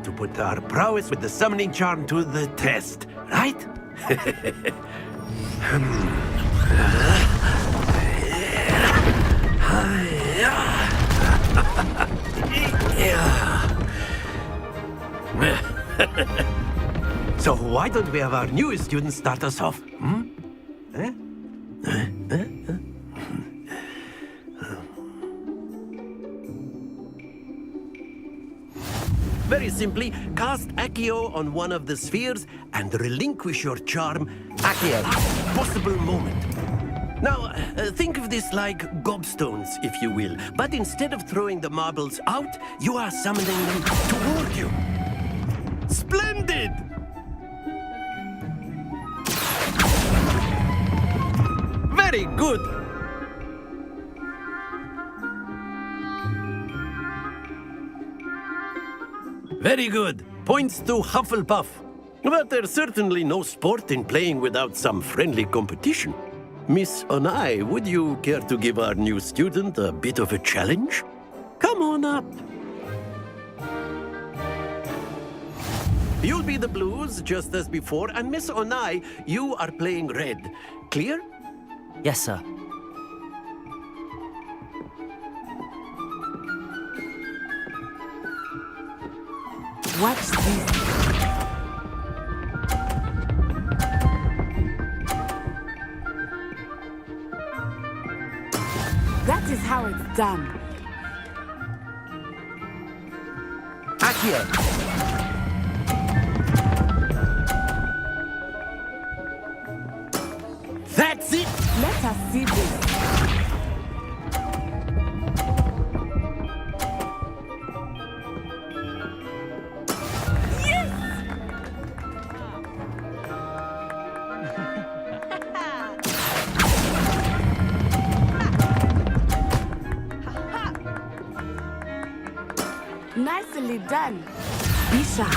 to put our prowess with the summoning charm to the test, right? So why don't we have our newest student start us off? Very simply, cast Accio on one of the spheres and relinquish your charm at the last possible moment. Now, think of this like gobstones, if you will. But instead of throwing the marbles out, you are summoning them toward you. Splendid! Very good! Very good. Points to Hufflepuff. But there's certainly no sport in playing without some friendly competition. Miss Onai, would you care to give our new student a bit of a challenge? Come on up. You'll be the blues, just as before, and Miss Onai, you are playing red. Clear? Yes, sir. Watch this. That is how it's done. Accio! That's it! Let us see this. Nicely done. Be sharp.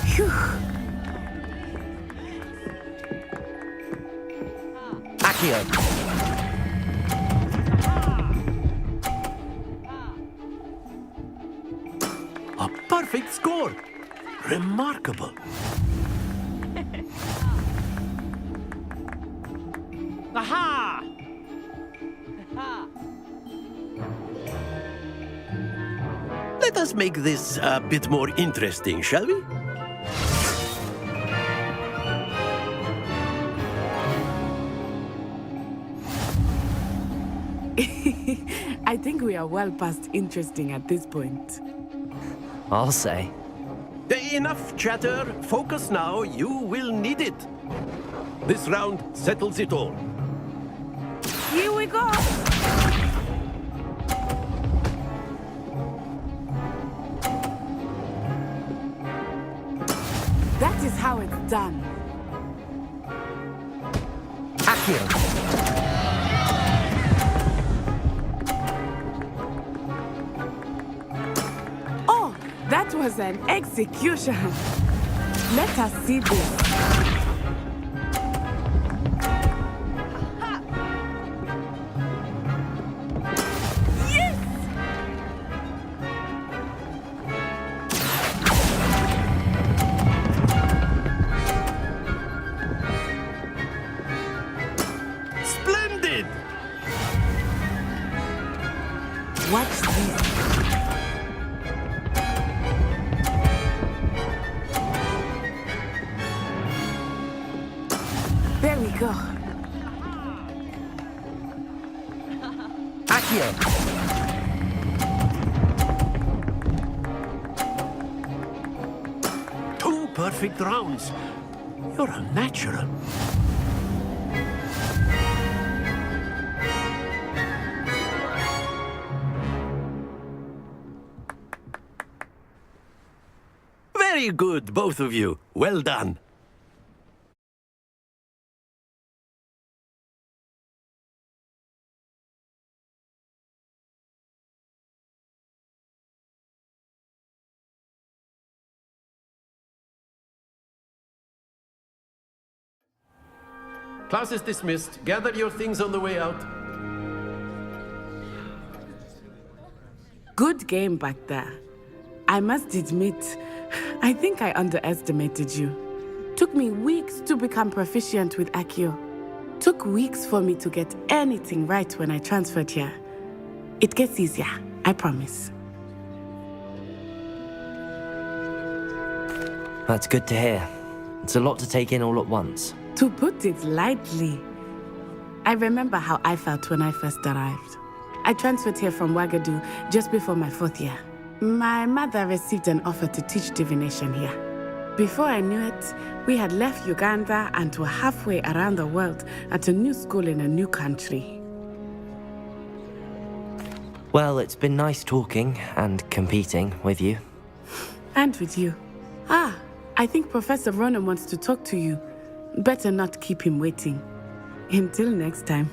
Phew. Accio! perfect score. Remarkable. Aha! Let us make this a bit more interesting, shall we? I think we are well past interesting at this point. I'll say. Enough chatter. Focus now. You will need it. This round settles it all. Here we go! That is how it's done. Accio! Oh, that was an execution. Let us see this. Splendid! Watch this. There we go. Accio! Two perfect rounds. You're a natural. Very good, both of you. Well done. Class is dismissed. Gather your things on the way out. Good game back there. I must admit, I think I underestimated you. Took me weeks to become proficient with Accio. Took weeks for me to get anything right when I transferred here. It gets easier, I promise. That's good to hear. It's a lot to take in all at once. To put it lightly, I remember how I felt when I first arrived. I transferred here from Ouagadougou just before my 4th year. My mother received an offer to teach divination here. Before I knew it, we had left Uganda and were halfway around the world at a new school in a new country. Well, it's been nice talking and competing with you. And with you. Ah, I think Professor Ronan wants to talk to you. Better not keep him waiting. Until next time.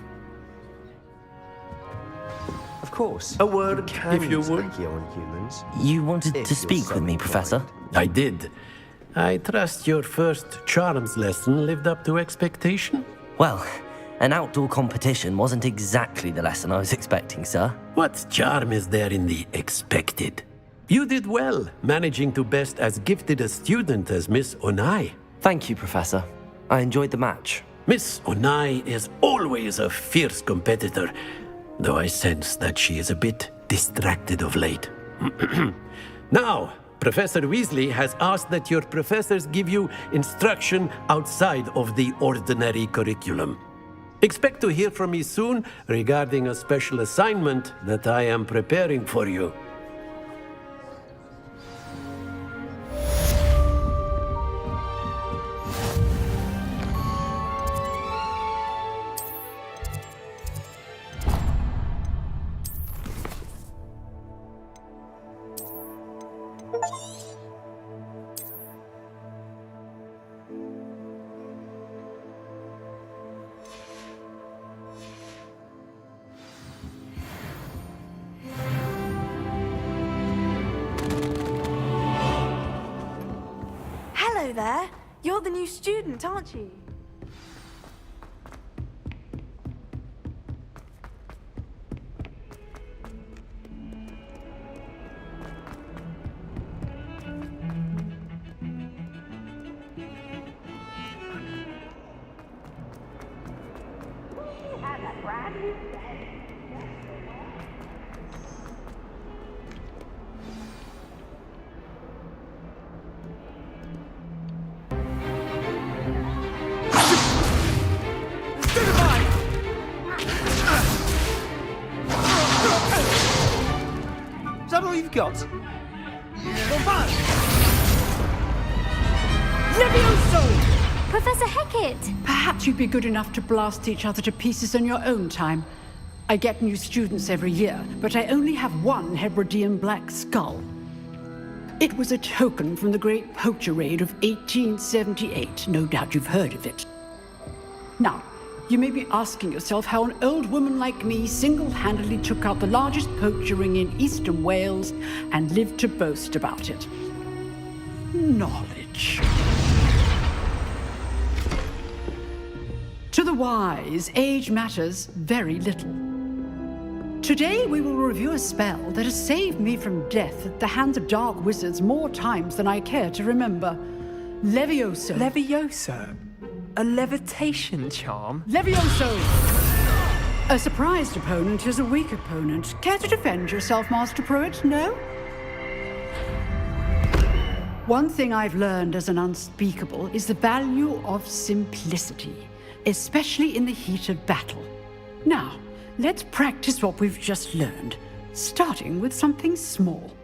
Of course. A word, if you would. On humans. You wanted to speak with me, Professor? I did. I trust your first charms lesson lived up to expectation? Well, an outdoor competition wasn't exactly the lesson I was expecting, sir. What charm is there in the expected? You did well, managing to best as gifted a student as Miss Onai. Thank you, Professor. I enjoyed the match. Miss Onai is always a fierce competitor, though I sense that she is a bit distracted of late. Now, Professor Weasley has asked that your professors give you instruction outside of the ordinary curriculum. Expect to hear from me soon regarding a special assignment that I am preparing for you. Hello there. You're the new student, aren't you? Is that all you've got? Levioso! Professor Hecat! Perhaps you'd be good enough to blast each other to pieces in your own time. I get new students every year, but I only have one Hebridean black skull. It was a token from the Great Poacher Raid of 1878. No doubt you've heard of it. Now, you may be asking yourself how an old woman like me single-handedly took out the largest poacher ring in eastern Wales and lived to boast about it. Knowledge. To the wise, age matters very little. Today we will review a spell that has saved me from death at the hands of dark wizards more times than I care to remember. Levioso. Levioso? A levitation charm? Levioso! A surprised opponent is a weak opponent. Care to defend yourself, Master Pruitt? No? One thing I've learned as an unspeakable is the value of simplicity, especially in the heat of battle. Now, let's practice what we've just learned, starting with something small.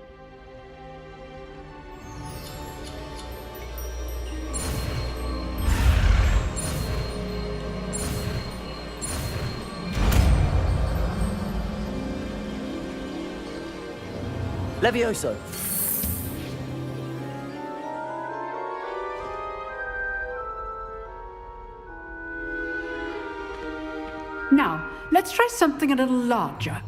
Levioso. Now, let's try something a little larger.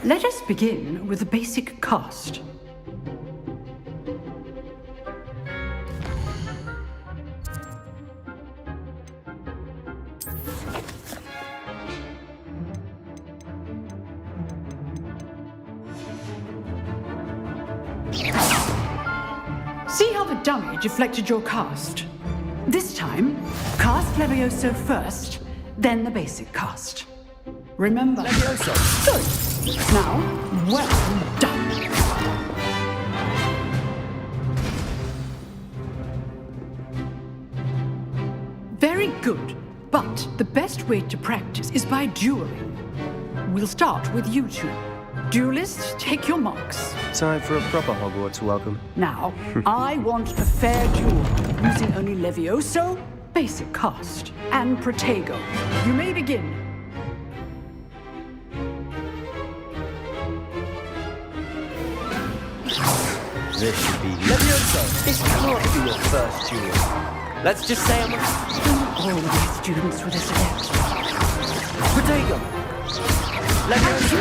Let us begin with the basic cast. See how the dummy deflected your cast? This time, cast Levioso first, then the basic cast. Remember. Levioso. Good. Now, well done. Very good. But the best way to practice is by dueling. We'll start with you two. Duelists, take your marks. Time for a proper Hogwarts welcome. Now, I want a fair duel, using only Levioso, basic cast, and Protego. You may begin. This should be Levioso. This can't be your first duel. Let's just say I'm All of my students were this adept. Protego. Levioso.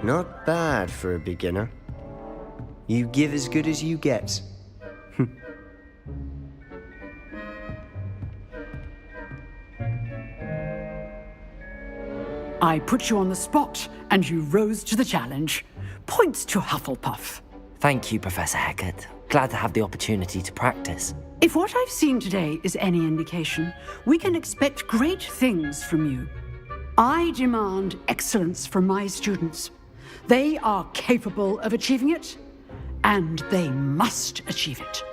Not bad for a beginner. You give as good as you get. I put you on the spot, and you rose to the challenge. Points to Hufflepuff. Thank you, Professor Hecat. Glad to have the opportunity to practice. If what I've seen today is any indication, we can expect great things from you. I demand excellence from my students. They are capable of achieving it, and they must achieve it.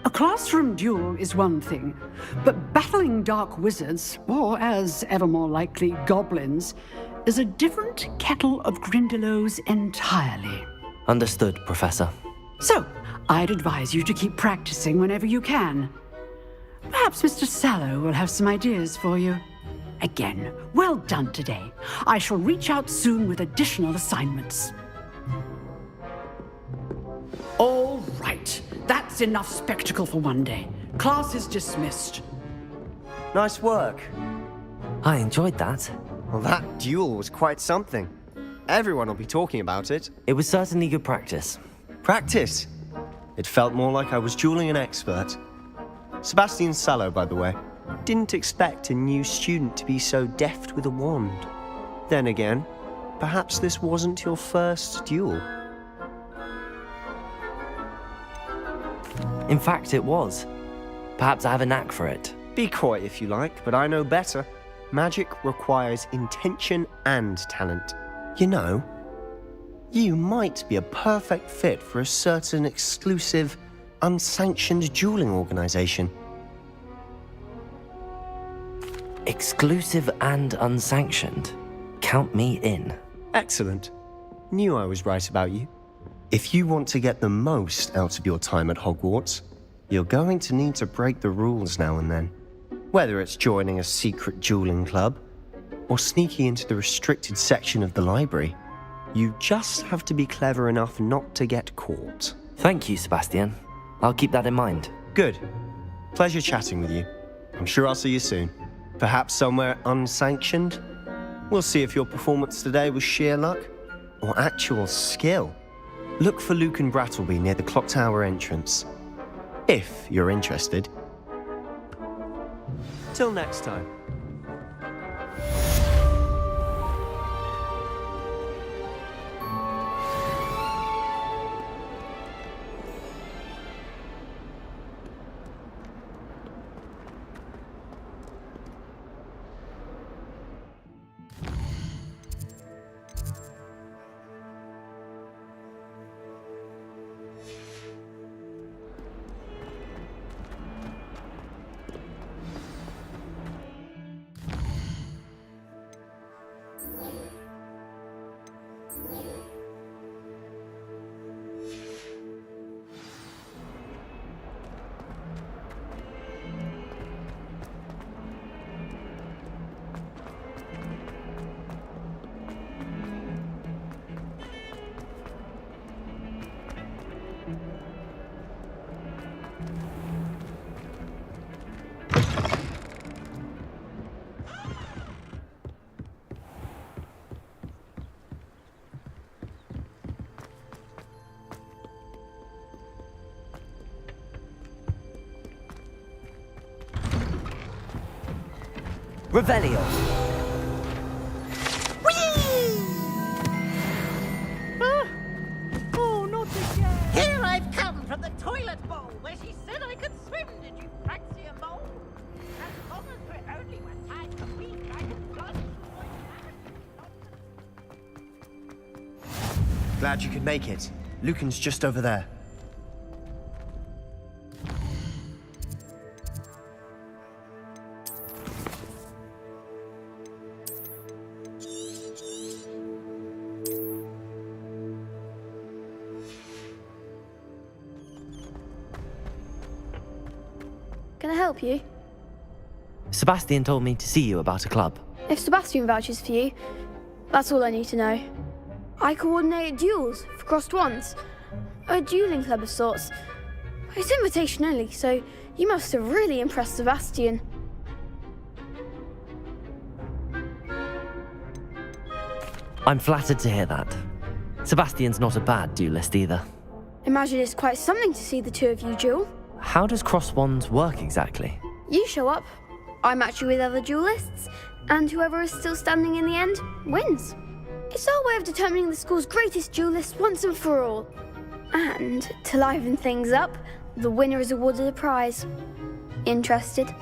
A classroom duel is one thing, but battling dark wizards, or as ever more likely, goblins, is a different kettle of Grindylows entirely. Understood, Professor. So, I'd advise you to keep practicing whenever you can. Perhaps Mr. Sallow will have some ideas for you. Again, well done today. I shall reach out soon with additional assignments. All right. That's enough spectacle for one day. Class is dismissed. Nice work. I enjoyed that. Well, that duel was quite something. Everyone will be talking about it. It was certainly good practice. Practice? It felt more like I was dueling an expert. Sebastian Sallow, by the way. Didn't expect a new student to be so deft with a wand. Then again, perhaps this wasn't your first duel. In fact, it was. Perhaps I have a knack for it. Be coy if you like, but I know better. Magic requires intention and talent. You know, you might be a perfect fit for a certain exclusive, unsanctioned dueling organization. Exclusive and unsanctioned? Count me in. Excellent. Knew I was right about you. If you want to get the most out of your time at Hogwarts, you're going to need to break the rules now and then. Whether it's joining a secret dueling club, or sneaking into the restricted section of the library, you just have to be clever enough not to get caught. Thank you, Sebastian. I'll keep that in mind. Good. Pleasure chatting with you. I'm sure I'll see you soon. Perhaps somewhere unsanctioned? We'll see if your performance today was sheer luck or actual skill. Look for Luke and Brattleby near the clock tower entrance, if you're interested. Till next time. Revelio! Oh, not again! Here I've come from the toilet bowl where she said I could swim. Did you fancy a mole? As long as we're only one time a week, I can plunge. Glad you could make it. Lucan's just over there. Can I help you? Sebastian told me to see you about a club. If Sebastian vouches for you, that's all I need to know. I coordinate duels for crossed wands. A dueling club of sorts. It's invitation only, so you must have really impressed Sebastian. I'm flattered to hear that. Sebastian's not a bad duelist either. Imagine it's quite something to see the two of you duel. How does cross wands work exactly? You show up, I match you with other duelists, and whoever is still standing in the end wins. It's our way of determining the school's greatest duelist once and for all. And to liven things up, the winner is awarded a prize. Interested?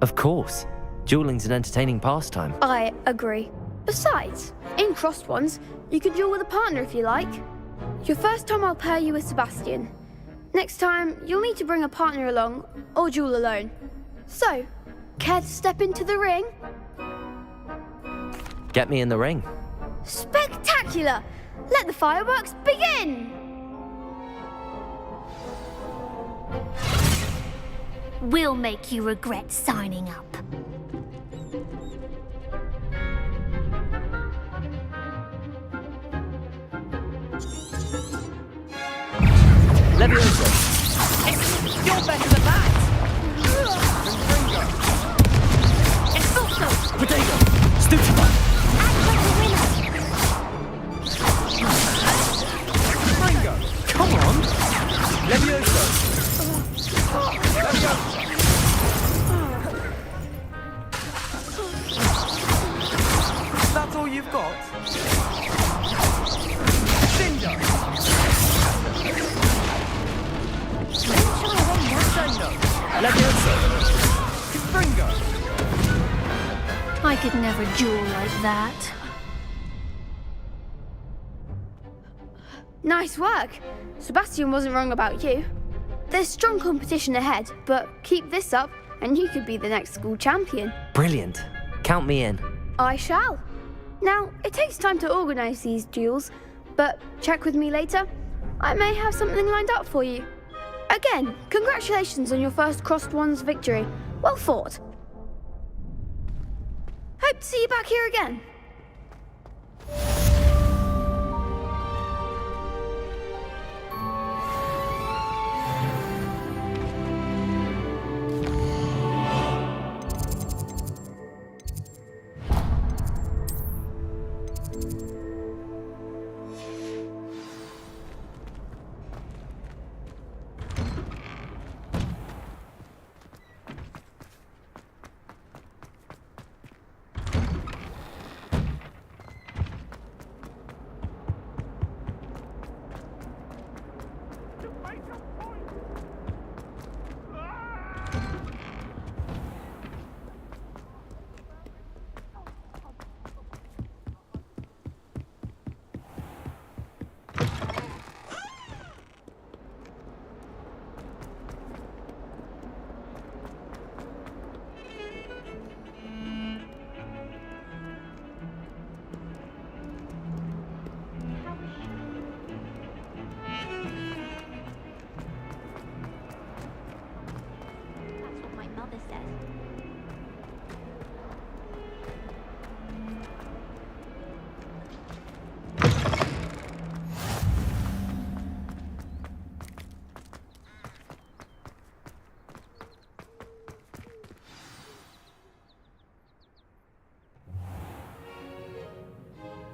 Of course. Dueling's an entertaining pastime. I agree. Besides, in crossed ones, you can duel with a partner if you like. Your first time I'll pair you with Sebastian. Next time, you'll need to bring a partner along, or duel alone. So, care to step into the ring? Get me in the ring. Spectacular! Let the fireworks begin! We'll make you regret signing up. Leviosa! You're better than that! It's you've got. Cinder! Springer! I could never duel like that. Nice work. Sebastian wasn't wrong about you. There's strong competition ahead, but keep this up and you could be the next school champion. Brilliant. Count me in. I shall. Now, it takes time to organise these duels, but check with me later. I may have something lined up for you. Again, congratulations on your first Crossed Wands victory. Well fought. Hope to see you back here again.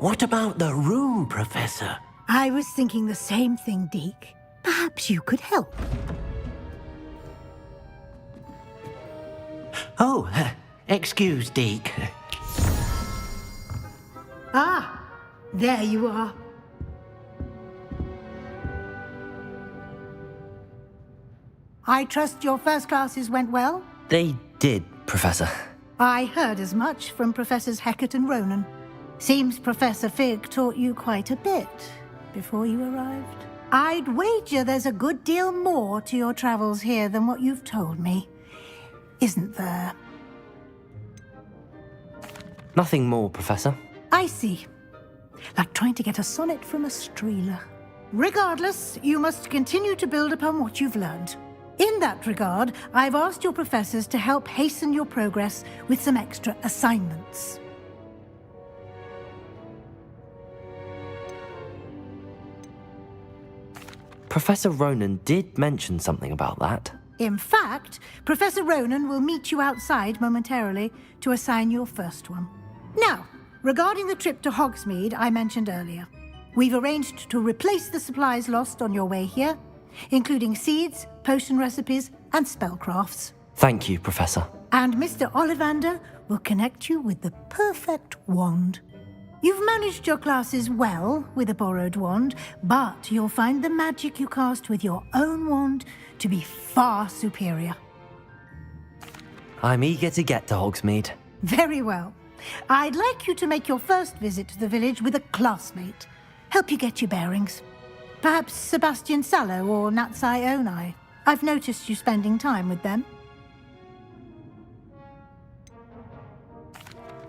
What about the room, Professor? I was thinking the same thing, Deke. Perhaps you could help. Oh, excuse, Deke. Ah, there you are. I trust your first classes went well? They did, Professor. I heard as much from Professors Hecat and Ronan. Seems Professor Fig taught you quite a bit before you arrived. I'd wager there's a good deal more to your travels here than what you've told me. Isn't there? Nothing more, Professor. I see. Like trying to get a sonnet from a streeler. Regardless, you must continue to build upon what you've learned. In that regard, I've asked your professors to help hasten your progress with some extra assignments. Professor Ronan did mention something about that. In fact, Professor Ronan will meet you outside momentarily to assign your first one. Now, regarding the trip to Hogsmeade I mentioned earlier, we've arranged to replace the supplies lost on your way here, including seeds, potion recipes, and spellcrafts. Thank you, Professor. And Mr. Ollivander will connect you with the perfect wand. You've managed your classes well with a borrowed wand, but you'll find the magic you cast with your own wand to be far superior. I'm eager to get to Hogsmeade. Very well. I'd like you to make your first visit to the village with a classmate. Help you get your bearings. Perhaps Sebastian Sallow or Natsai Onai. I've noticed you spending time with them.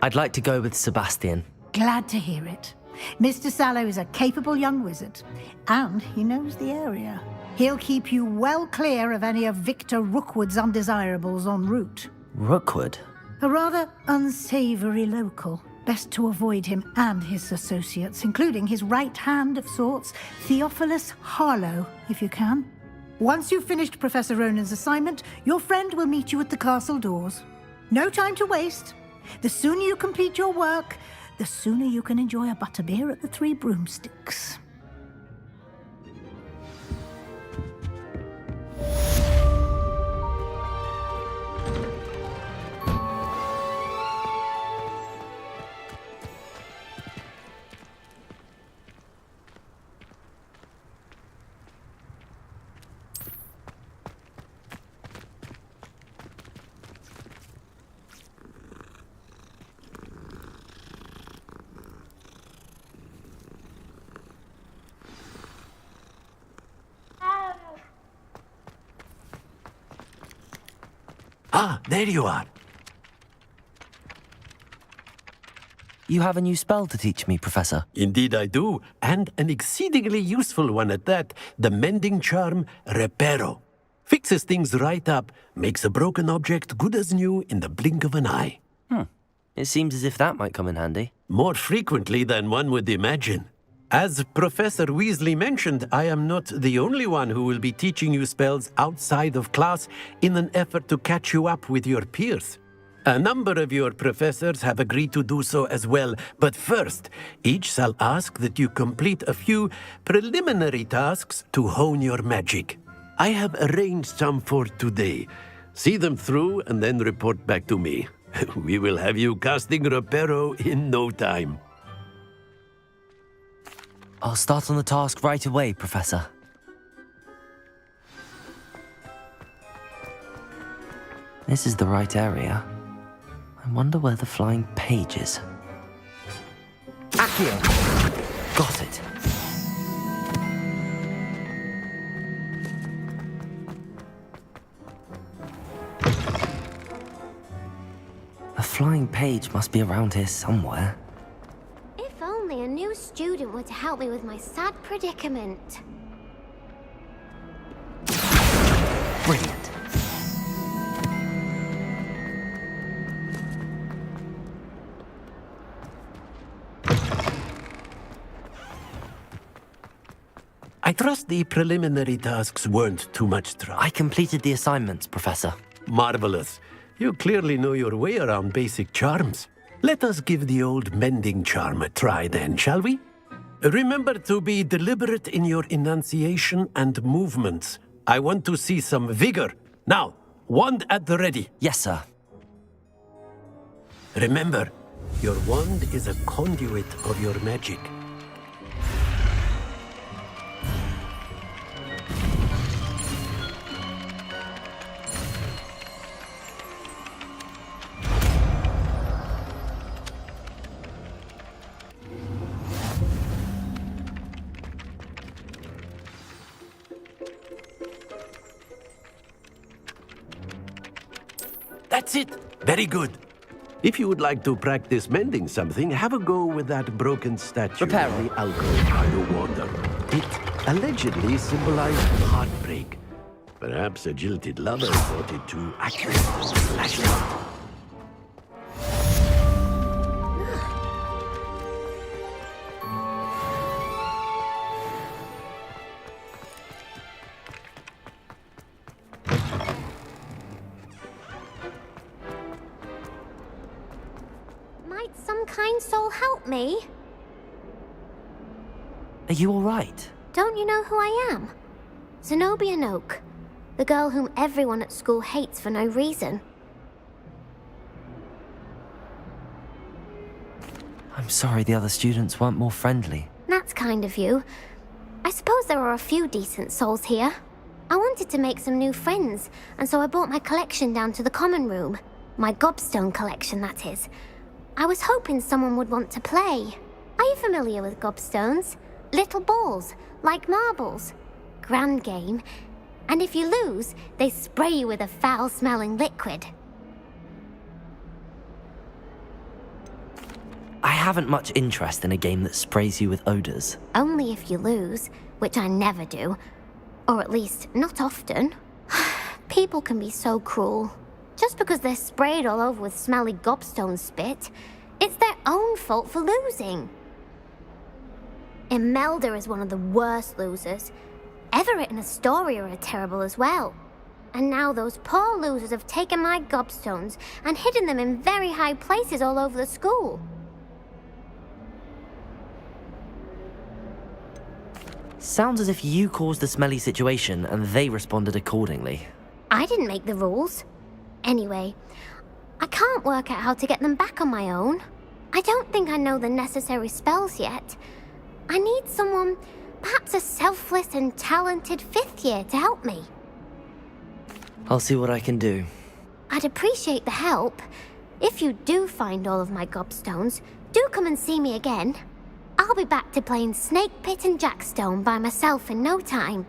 I'd like to go with Sebastian. Glad to hear it. Mr. Sallow is a capable young wizard, and he knows the area. He'll keep you well clear of any of Victor Rookwood's undesirables en route. Rookwood? A rather unsavory local. Best to avoid him and his associates, including his right hand of sorts, Theophilus Harlow, if you can. Once you've finished Professor Ronan's assignment, your friend will meet you at the castle doors. No time to waste. The sooner you complete your work, the sooner you can enjoy a butterbeer at the Three Broomsticks. Ah, there you are. You have a new spell to teach me, Professor. Indeed I do, and an exceedingly useful one at that. The mending charm, Reparo. Fixes things right up, makes a broken object good as new in the blink of an eye. It seems as if that might come in handy. More frequently than one would imagine. As Professor Weasley mentioned, I am not the only one who will be teaching you spells outside of class in an effort to catch you up with your peers. A number of your professors have agreed to do so as well, but first, each shall ask that you complete a few preliminary tasks to hone your magic. I have arranged some for today. See them through and then report back to me. We will have you casting Reparo in no time. I'll start on the task right away, Professor. This is the right area. I wonder where the flying page is. Accio! Got it. The flying page must be around here somewhere. If only a new student were to help me with my sad predicament. Brilliant. I trust the preliminary tasks weren't too much trouble. I completed the assignments, Professor. Marvelous. You clearly know your way around basic charms. Let us give the old mending charm a try then, shall we? Remember to be deliberate in your enunciation and movements. I want to see some vigor. Now, wand at the ready. Yes, sir. Remember, your wand is a conduit of your magic. That's it. Very good. If you would like to practice mending something, have a go with that broken statue in the alcove by the water. It allegedly symbolized heartbreak. Perhaps a jilted lover thought it too accurate as a flashlight. Might some kind soul help me? Are you all right? Don't you know who I am? Zenobia Noak, the girl whom everyone at school hates for no reason. I'm sorry the other students weren't more friendly. That's kind of you. I suppose there are a few decent souls here. I wanted to make some new friends, and so I brought my collection down to the common room. My gobstone collection, that is. I was hoping someone would want to play. Are you familiar with gobstones? Little balls, like marbles. Grand game. And if you lose, they spray you with a foul-smelling liquid. I haven't much interest in a game that sprays you with odors. Only if you lose, which I never do. Or at least, not often. People can be so cruel. Just because they're sprayed all over with smelly gobstone spit, it's their own fault for losing. Imelda is one of the worst losers. Everett and Astoria are terrible as well. And now those poor losers have taken my gobstones and hidden them in very high places all over the school. Sounds as if you caused the smelly situation and they responded accordingly. I didn't make the rules. Anyway, I can't work out how to get them back on my own. I don't think I know the necessary spells yet. I need someone, perhaps a selfless and talented fifth year to help me. I'll see what I can do. I'd appreciate the help. If you do find all of my gobstones, do come and see me again. I'll be back to playing Snake Pit and Jackstone by myself in no time.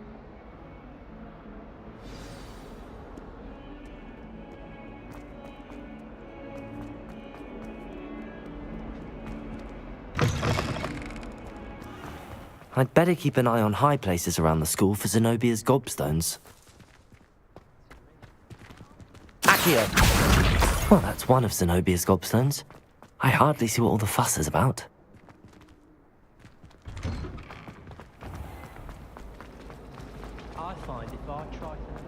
I'd better keep an eye on high places around the school for Zenobia's gobstones. Accio! Well, that's one of Zenobia's gobstones. I hardly see what all the fuss is about. I find if I try to...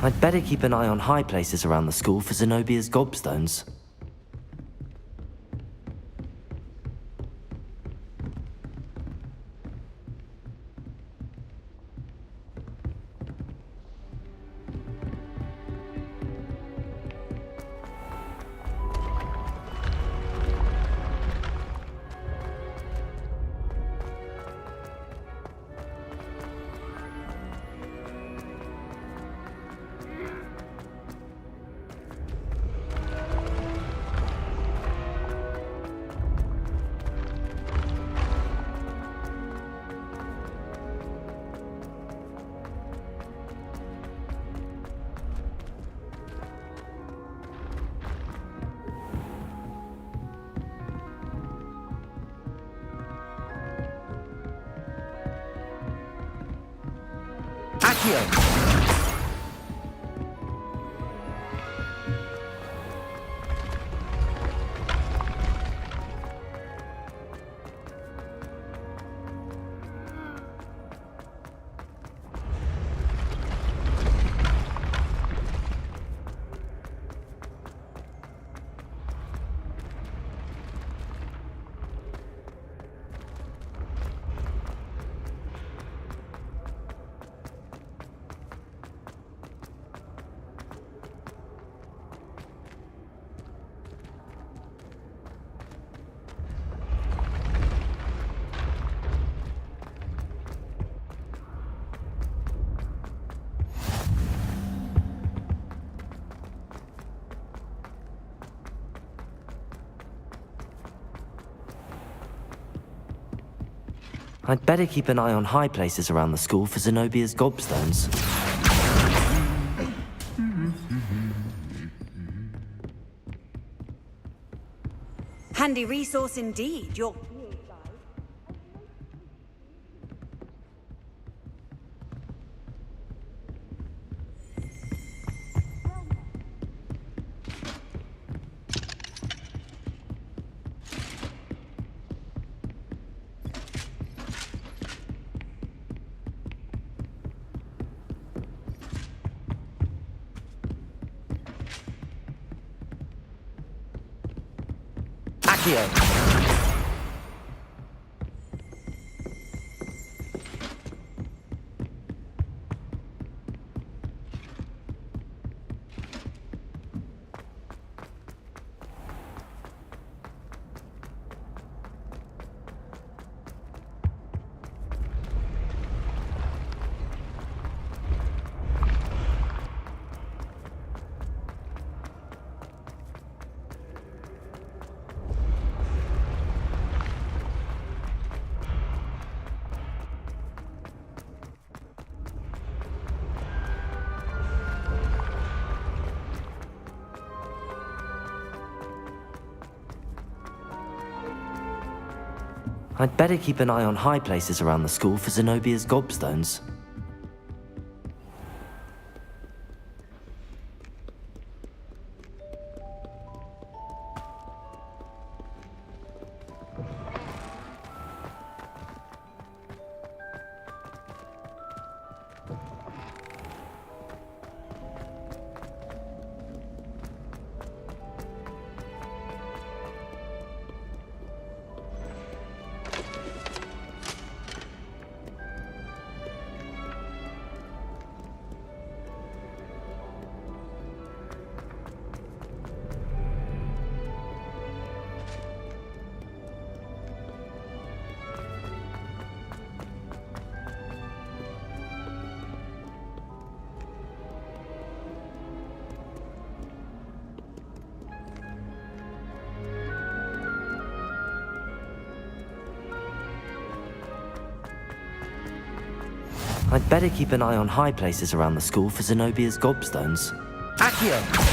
I'd better keep an eye on high places around the school for Zenobia's gobstones. I'd better keep an eye on high places around the school for Zenobia's gobstones. Handy resource indeed. Your I'd better keep an eye on high places around the school for Zenobia's gobstones. I'd better keep an eye on high places around the school for Zenobia's gobstones. Accio!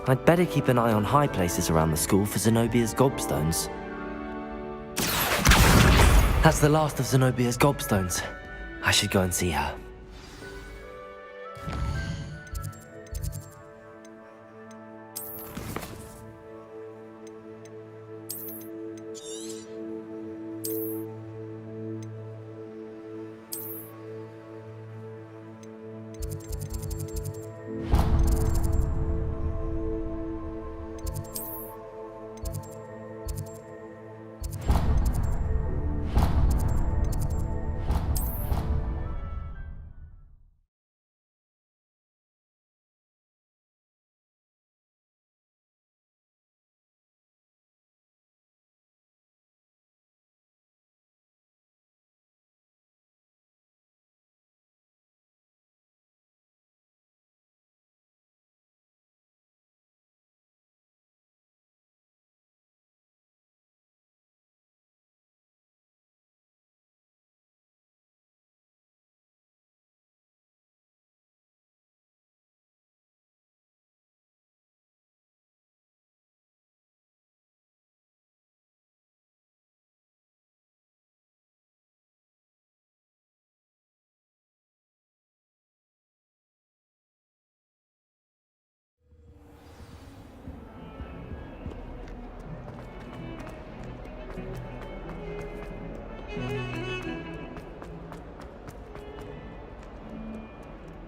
I'd better keep an eye on high places around the school for Zenobia's gobstones. That's the last of Zenobia's gobstones. I should go and see her.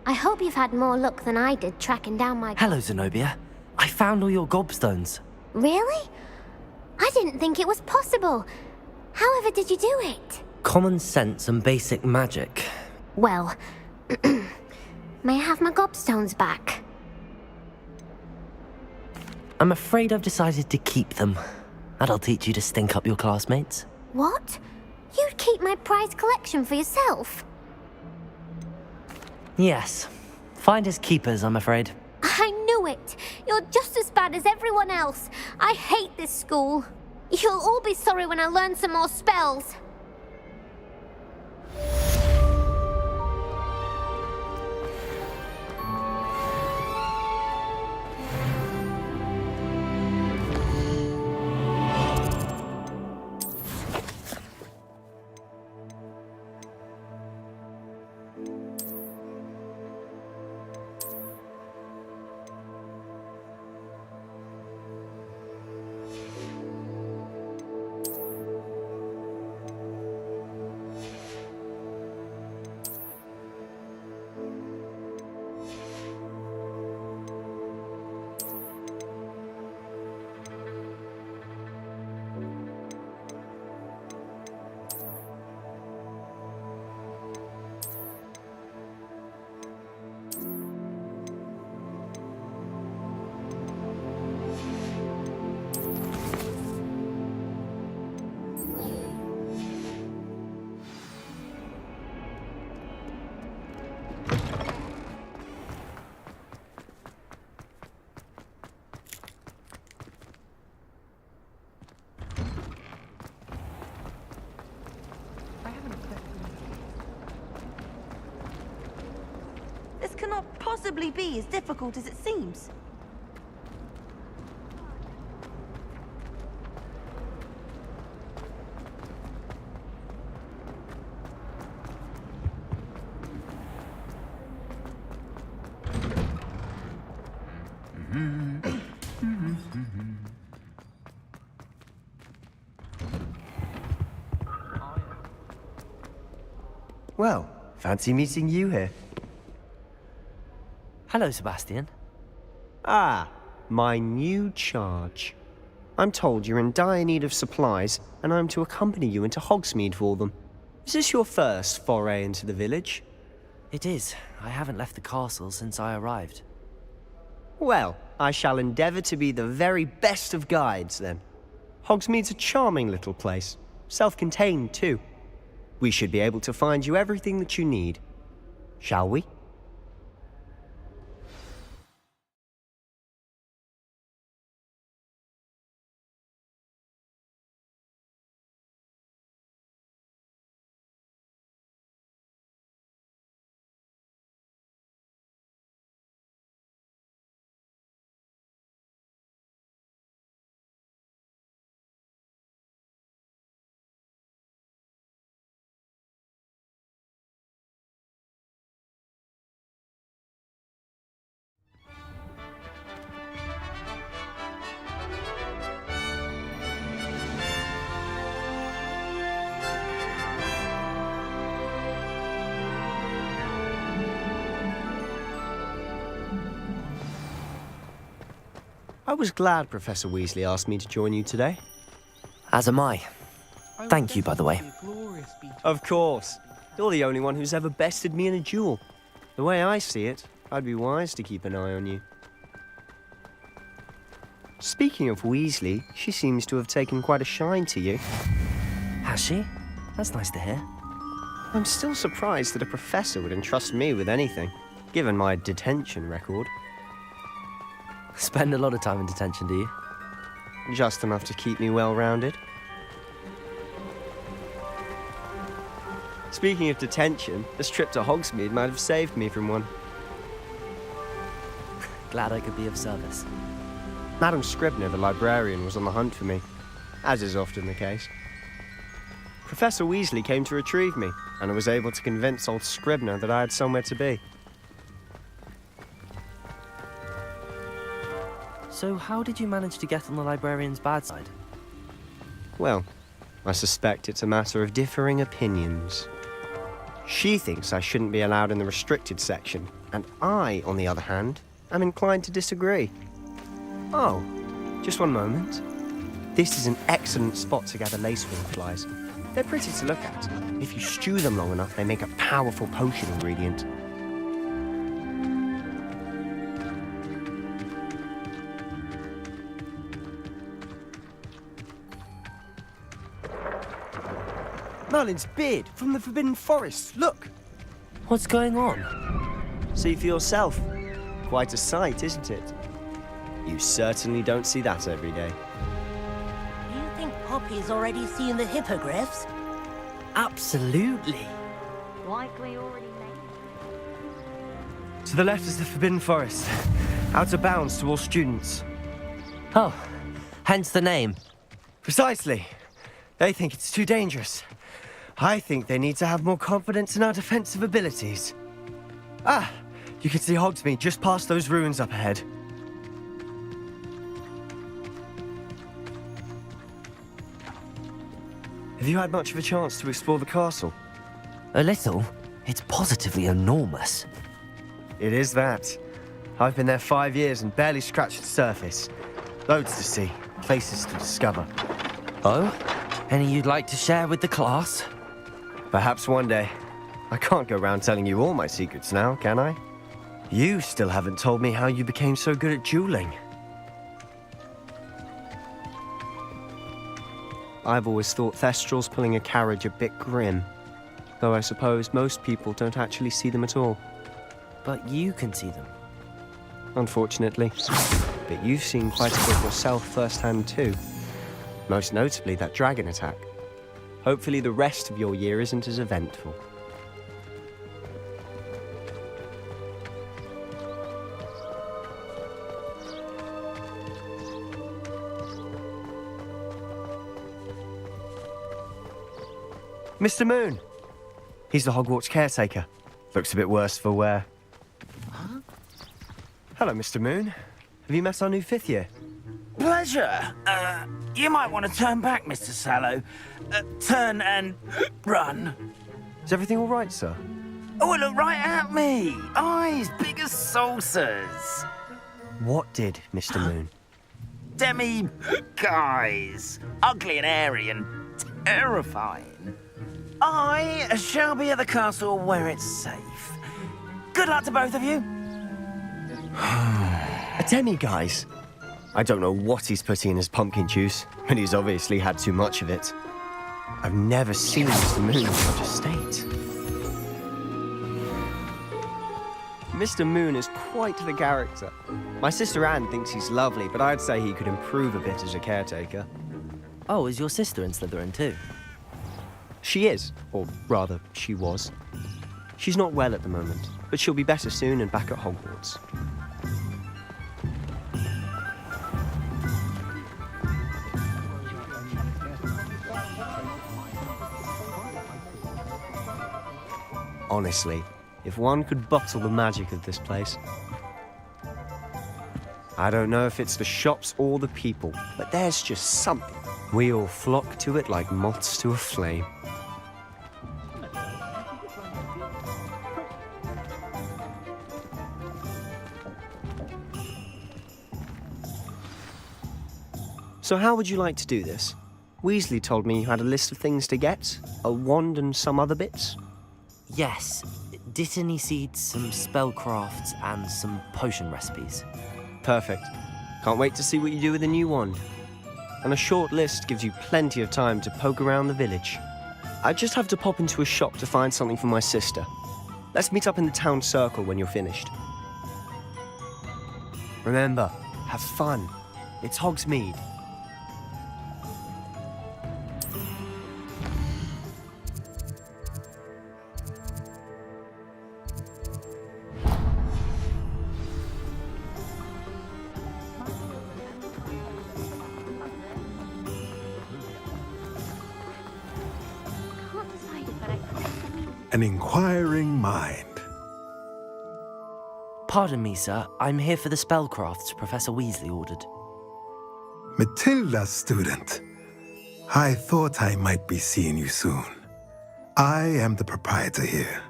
I hope you've had more luck than I did tracking down my... Hello, Zenobia. I found all your gobstones. Really? I didn't think it was possible. However did you do it? Common sense and basic magic. Well, may I have my gobstones back? I'm afraid I've decided to keep them. That'll teach you to stink up your classmates. What? You'd keep my prized collection for yourself? Yes. Finders keepers, I'm afraid. I knew it! You're just as bad as everyone else. I hate this school. You'll all be sorry when I learn some more spells. This cannot possibly be as difficult as it seems. Well, fancy meeting you here. Hello, Sebastian. Ah, my new charge. I'm told you're in dire need of supplies, and I'm to accompany you into Hogsmeade for them. Is this your first foray into the village? It is. I haven't left the castle since I arrived. Well, I shall endeavour to be the very best of guides, then. Hogsmeade's a charming little place. Self-contained, too. We should be able to find you everything that you need. Shall we? I was glad Professor Weasley asked me to join you today. As am I. Thank you, by the way. Of course. You're the only one who's ever bested me in a duel. The way I see it, I'd be wise to keep an eye on you. Speaking of Weasley, she seems to have taken quite a shine to you. Has she? That's nice to hear. I'm still surprised that a professor would entrust me with anything, given my detention record. Spend a lot of time in detention, do you? Just enough to keep me well-rounded. Speaking of detention, this trip to Hogsmeade might have saved me from one. Glad I could be of service. Madam Scribner, the librarian, was on the hunt for me, as is often the case. Professor Weasley came to retrieve me, and I was able to convince old Scribner that I had somewhere to be. So how did you manage to get on the librarian's bad side? Well, I suspect it's a matter of differing opinions. She thinks I shouldn't be allowed in the restricted section, and I, on the other hand, am inclined to disagree. Oh, just one moment. This is an excellent spot to gather lacewing flies. They're pretty to look at. If you stew them long enough, they make a powerful potion ingredient. Merlin's beard from the Forbidden Forest, look! What's going on? See for yourself. Quite a sight, isn't it? You certainly don't see that every day. Do you think Poppy's already seen the hippogriffs? Absolutely. Likely already made. To the left is the Forbidden Forest. Out of bounds to all students. Oh, hence the name. Precisely. They think it's too dangerous. I think they need to have more confidence in our defensive abilities. Ah, you can see Hogsmeade just past those ruins up ahead. Have you had much of a chance to explore the castle? A little. It's positively enormous. It is that. I've been there 5 years and barely scratched the surface. Loads to see, places to discover. Oh? Any you'd like to share with the class? Perhaps one day. I can't go around telling you all my secrets now, can I? You still haven't told me how you became so good at dueling. I've always thought Thestrals pulling a carriage a bit grim. Though I suppose most people don't actually see them at all. But you can see them. Unfortunately. But you've seen quite a bit yourself firsthand too. Most notably that dragon attack. Hopefully the rest of your year isn't as eventful. Mr. Moon! He's the Hogwarts caretaker. Looks a bit worse for wear. Huh? Hello, Mr. Moon. Have you met our new 5th year? Pleasure. You might want to turn back, Mr. Sallow. Turn and run. Is everything all right, sir? Oh, look right at me. Eyes big as saucers. What did, Mr. Moon? Guys. Ugly and hairy and terrifying. I shall be at the castle where it's safe. Good luck to both of you. A demi-guise? I don't know what he's putting in his pumpkin juice, but he's obviously had too much of it. I've never seen Mr. Moon in such a state. Mr. Moon is quite the character. My sister Anne thinks he's lovely, but I'd say he could improve a bit as a caretaker. Oh, is your sister in Slytherin too? She is, or rather, she was. She's not well at the moment, but she'll be better soon and back at Hogwarts. Honestly, if one could bottle the magic of this place. I don't know if it's the shops or the people, but there's just something. We all flock to it like moths to a flame. So how would you like to do this? Weasley told me you had a list of things to get, a wand and some other bits. Yes. Dittany seeds, some spellcrafts, and some potion recipes. Perfect. Can't wait to see what you do with the new wand. And a short list gives you plenty of time to poke around the village. I just have to pop into a shop to find something for my sister. Let's meet up in the town circle when you're finished. Remember, have fun. It's Hogsmeade. An inquiring mind. Pardon me, sir. I'm here for the spellcrafts Professor Weasley ordered. Matilda's student. I thought I might be seeing you soon. I am the proprietor here,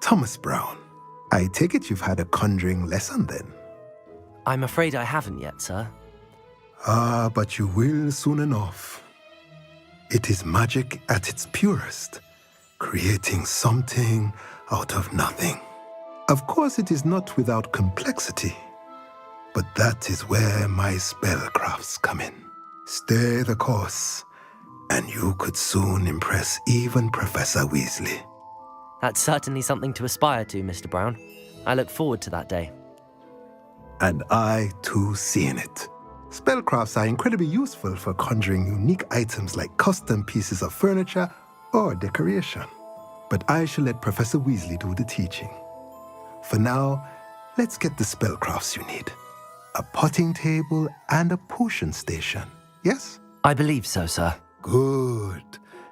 Thomas Brown. I take it you've had a conjuring lesson then? I'm afraid I haven't yet, sir. Ah, but you will soon enough. It is magic at its purest, creating something out of nothing. Of course, it is not without complexity, but that is where my spellcrafts come in. Stay the course, and you could soon impress even Professor Weasley. That's certainly something to aspire to, Mr. Brown. I look forward to that day. And I, too, seeing it. Spellcrafts are incredibly useful for conjuring unique items like custom pieces of furniture or decoration. But I shall let Professor Weasley do the teaching. For now, let's get the spellcrafts you need. A potting table and a potion station, yes? I believe so, sir. Good.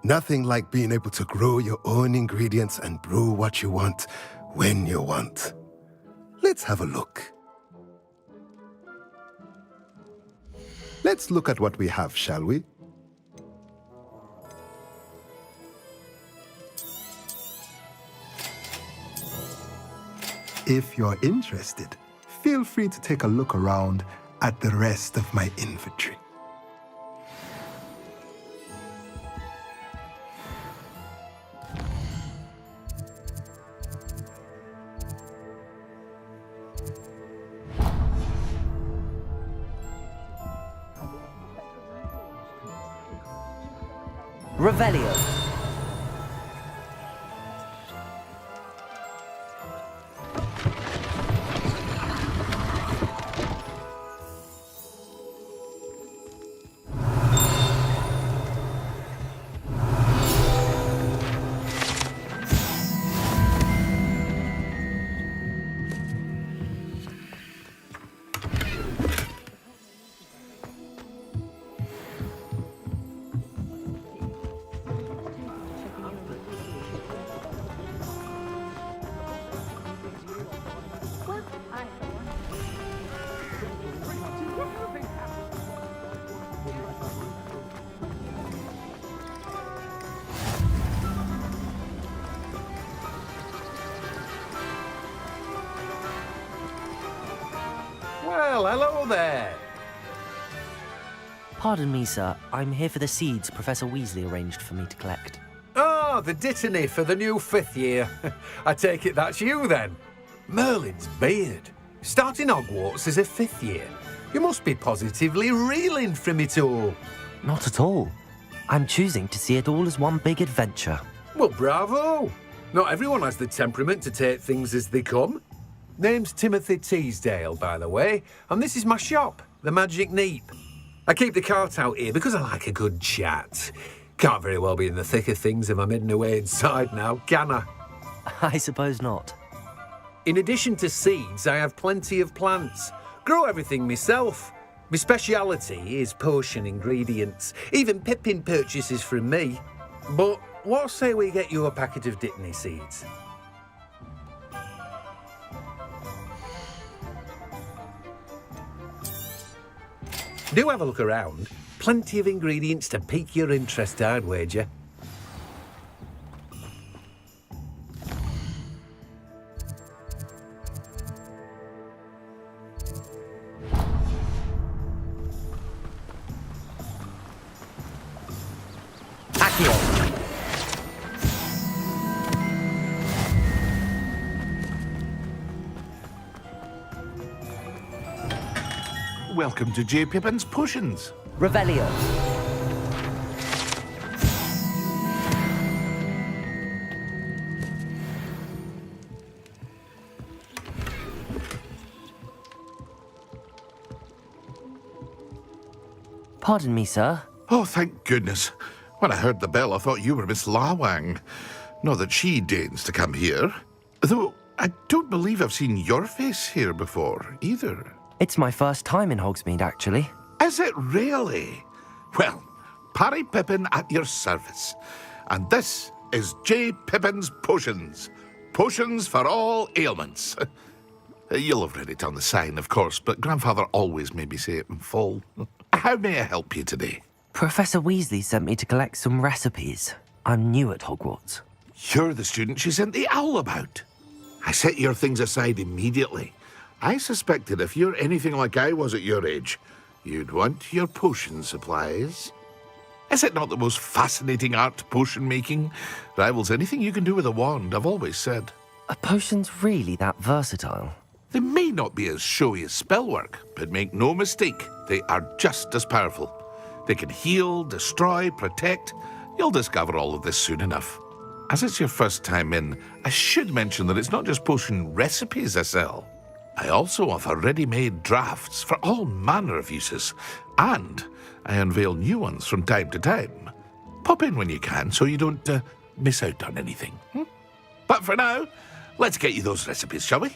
Nothing like being able to grow your own ingredients and brew what you want when you want. Let's have a look. Let's look at what we have, shall we? If you're interested, feel free to take a look around at the rest of my inventory. Revelio. Well, hello there. Pardon me, sir. I'm here for the seeds Professor Weasley arranged for me to collect. Ah, the dittany for the new 5th year. I take it that's you, then. Merlin's beard. Starting Hogwarts as a 5th year. You must be positively reeling from it all. Not at all. I'm choosing to see it all as one big adventure. Well, bravo. Not everyone has the temperament to take things as they come. Name's Timothy Teasdale, by the way, and this is my shop, the Magic Neep. I keep the cart out here because I like a good chat. Can't very well be in the thick of things if I'm hidden away inside now, can I? I suppose not. In addition to seeds, I have plenty of plants. Grow everything myself. My speciality is potion ingredients. Even Pippin purchases from me. But what say we get you a packet of Dittany seeds? Do have a look around. Plenty of ingredients to pique your interest, I'd wager. Welcome to J. Pippin's Potions. Revelio. Pardon me, sir. Oh, thank goodness. When I heard the bell, I thought you were Miss Lawang. Not that she deigns to come here. Though I don't believe I've seen your face here before, either. It's my first time in Hogsmeade, actually. Is it really? Well, Parry Pippin at your service. And this is J. Pippin's Potions. Potions for all ailments. You'll have read it on the sign, of course, but Grandfather always made me say it in full. How may I help you today? Professor Weasley sent me to collect some recipes. I'm new at Hogwarts. You're the student she sent the owl about. I set your things aside immediately. I suspected if you're anything like I was at your age, you'd want your potion supplies. Is it not the most fascinating art, potion making? Rivals anything you can do with a wand, I've always said. Are potions really that versatile? They may not be as showy as spellwork, but make no mistake, they are just as powerful. They can heal, destroy, protect. You'll discover all of this soon enough. As it's your first time in, I should mention that it's not just potion recipes I sell. I also offer ready-made drafts for all manner of uses, and I unveil new ones from time to time. Pop in when you can so you don't miss out on anything. But for now, let's get you those recipes, shall we?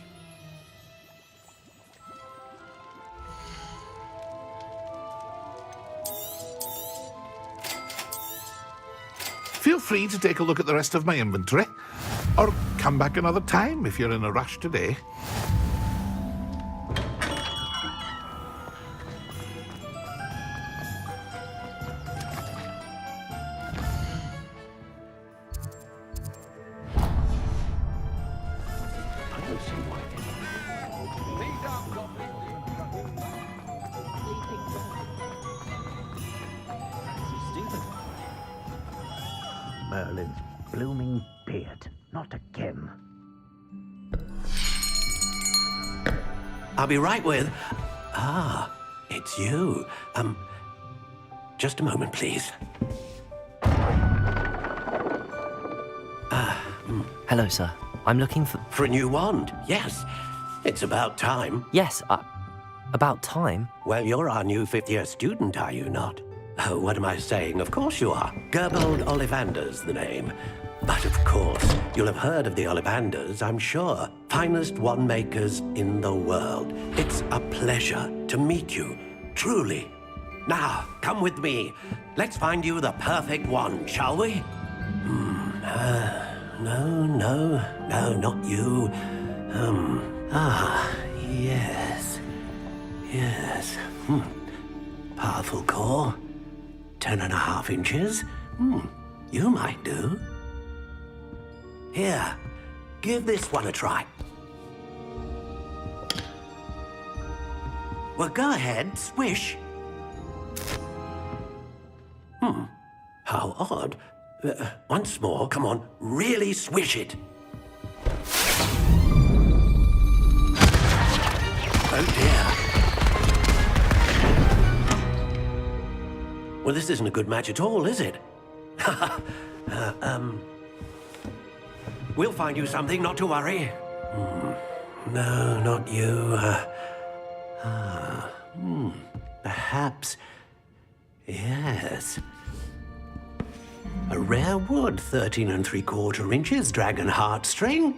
Feel free to take a look at the rest of my inventory, or come back another time if you're in a rush today. Merlin's blooming beard. Not again. I'll be right with... Ah, it's you. Just a moment, please. Hello, sir. I'm looking for... For a new wand, yes. It's about time. Yes, about time? Well, you're our new 5th-year student, are you not? Oh, what am I saying? Of course you are. Gerbold Ollivander's the name. But of course, you'll have heard of the Ollivanders, I'm sure. Finest wand makers in the world. It's a pleasure to meet you, truly. Now, come with me. Let's find you the perfect wand, shall we? No, not you. Yes. Powerful core. 10.5 inches. You might do. Here, give this one a try. Well, go ahead, swish. How odd. Once more, come on, really swish it. Oh dear. Well, this isn't a good match at all, is it? We'll find you something, not to worry. No, not you. Perhaps. Yes. A rare wood, 13 3/4 inches, dragon heartstring.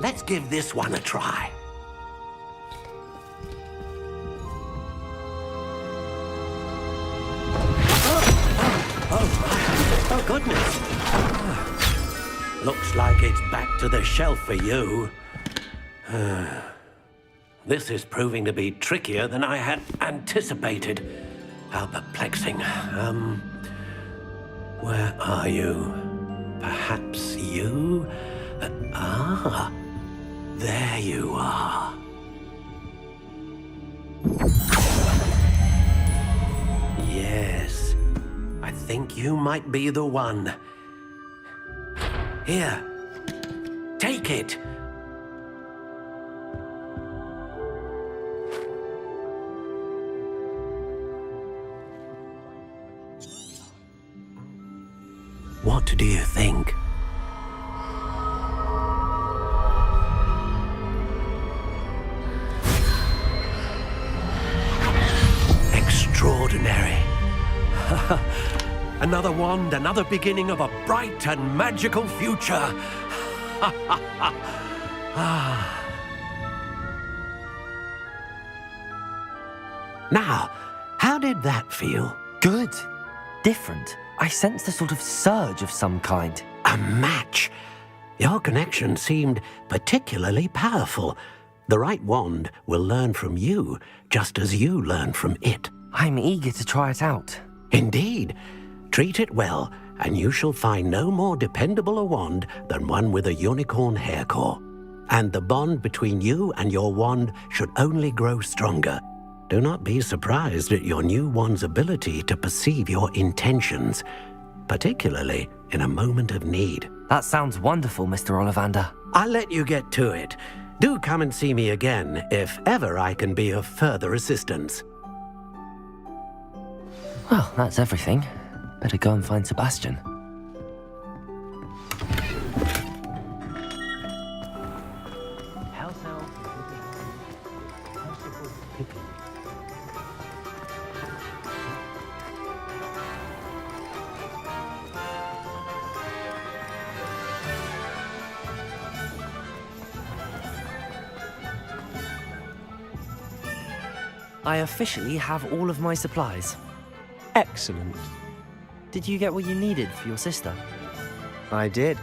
Let's give this one a try. Oh, goodness. Looks like it's back to the shelf for you. This is proving to be trickier than I had anticipated. How perplexing. Where are you? Perhaps you? There you are. Yes, I think you might be the one. Here, take it. What do you think? Extraordinary. Another wand, another beginning of a bright and magical future. Now, how did that feel? Good. Different. I sensed a sort of surge of some kind. A match. Your connection seemed particularly powerful. The right wand will learn from you, just as you learn from it. I'm eager to try it out. Indeed. Treat it well, and you shall find no more dependable a wand than one with a unicorn hair core. And the bond between you and your wand should only grow stronger. Do not be surprised at your new wand's ability to perceive your intentions, particularly in a moment of need. That sounds wonderful, Mr. Ollivander. I'll let you get to it. Do come and see me again if ever I can be of further assistance. Well, that's everything. Better go and find Sebastian. I officially have all of my supplies. Excellent. Did you get what you needed for your sister? I did.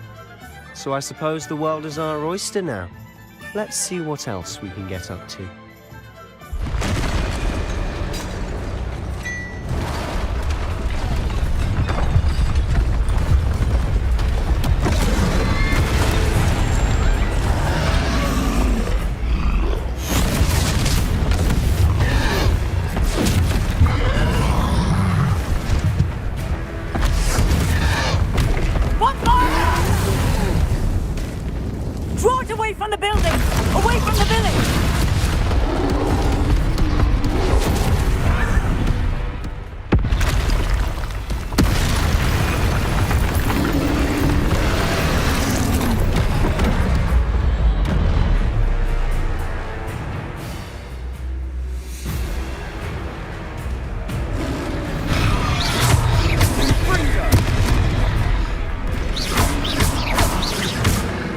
So I suppose the world is our oyster now. Let's see what else we can get up to.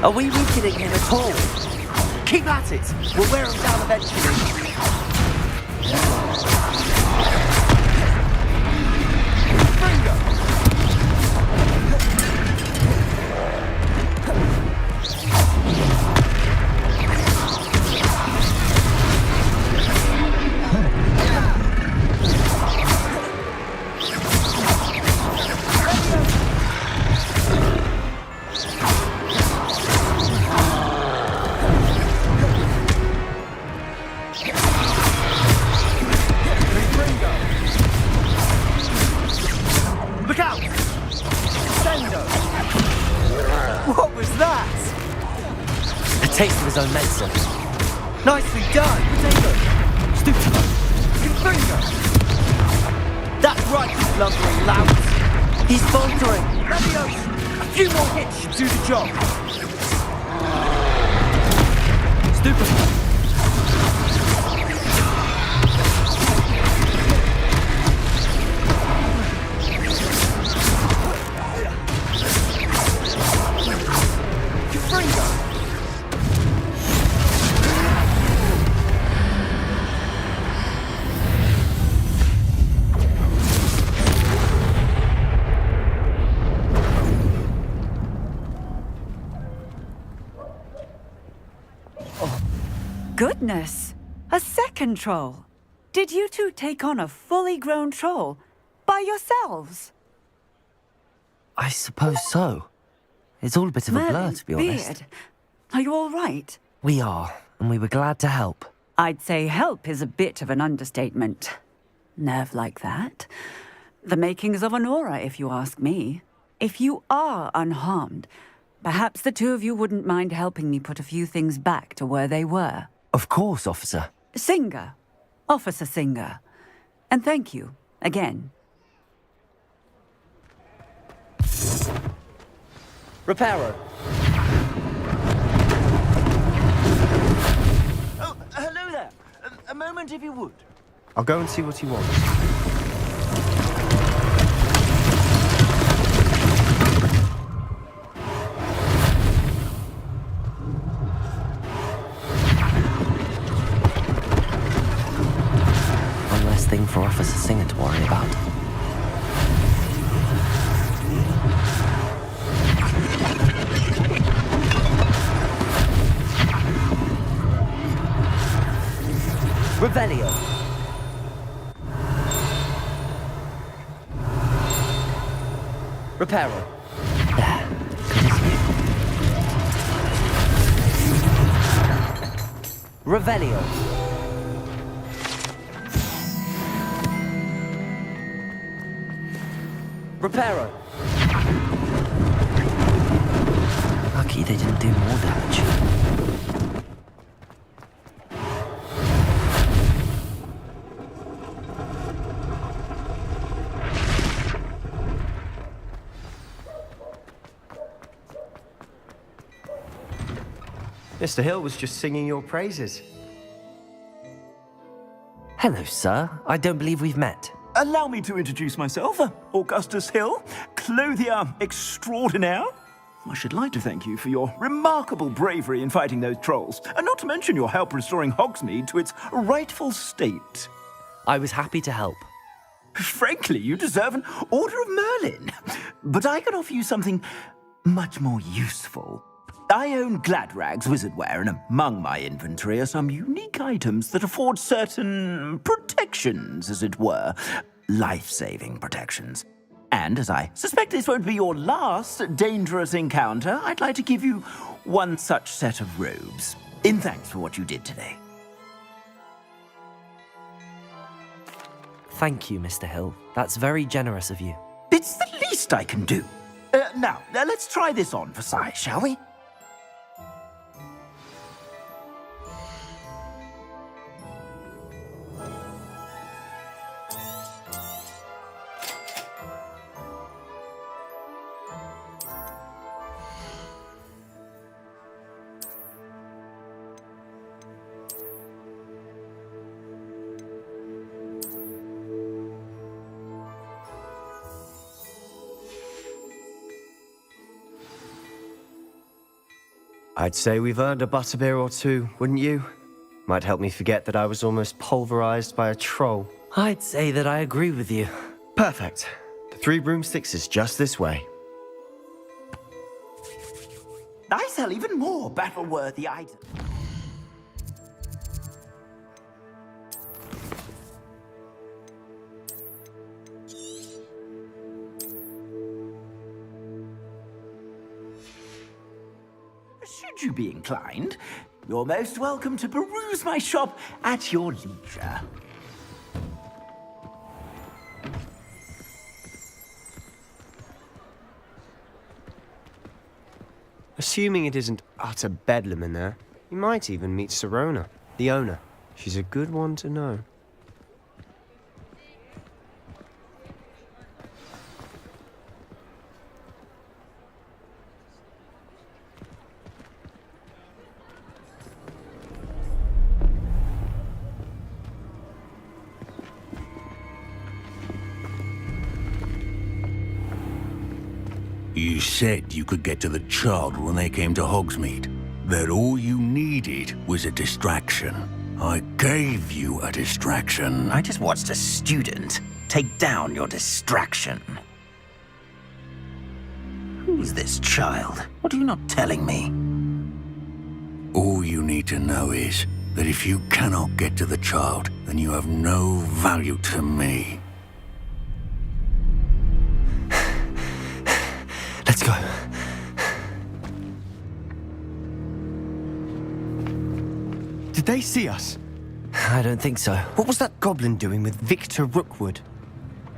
Are we weakening him at all? Keep at it! We'll wear him down eventually. Yeah. his own medicine. Nicely done! Potato! Stupid! Confringo! That's right, you lumbering lout! He's faltering! Leviosa! A few more hits should do the job! Stupid! Goodness! A second troll! Did you two take on a fully grown troll by yourselves? I suppose so. It's all a bit of a blur, Merlin's to be honest. beard. Are you all right? We are, and we were glad to help. I'd say help is a bit of an understatement. Nerve like that. The makings of an aura, if you ask me. If you are unharmed, perhaps the two of you wouldn't mind helping me put a few things back to where they were. Of course, officer. Singer. Officer Singer. And thank you, again. Reparo. Oh, hello there. A moment if you would. I'll go and see what he wants. Thing for Officer Singer to worry about. Revelio. Reparo. There. Good as new. Revelio. Reparo. Lucky they didn't do more damage. Mr. Hill was just singing your praises. Hello, sir. I don't believe we've met. Allow me to introduce myself, Augustus Hill, clothier extraordinaire. I should like to thank you for your remarkable bravery in fighting those trolls, and not to mention your help restoring Hogsmeade to its rightful state. I was happy to help. Frankly, you deserve an Order of Merlin. But I can offer you something much more useful. I own Gladrag's wizardware, and among my inventory are some unique items that afford certain protections, as it were. Life-saving protections. And as I suspect this won't be your last dangerous encounter, I'd like to give you one such set of robes, in thanks for what you did today. Thank you, Mr. Hill. That's very generous of you. It's the least I can do. Now, let's try this on for size, shall we? I'd say we've earned a butterbeer or two, wouldn't you? Might help me forget that I was almost pulverized by a troll. I'd say that I agree with you. Perfect. The 3 broomsticks is just this way. I sell even more battle-worthy items. Should you be inclined, you're most welcome to peruse my shop at your leisure. Assuming it isn't utter bedlam in there, You might even meet Sirona, the owner. She's a good one to know. You said you could get to the child when they came to Hogsmeade. That all you needed was a distraction. I gave you a distraction. I just watched a student take down your distraction. Who's this child? What are you not telling me? All you need to know is that if you cannot get to the child, then you have no value to me. Let's go. Did they see us? I don't think so. What was that goblin doing with Victor Rookwood?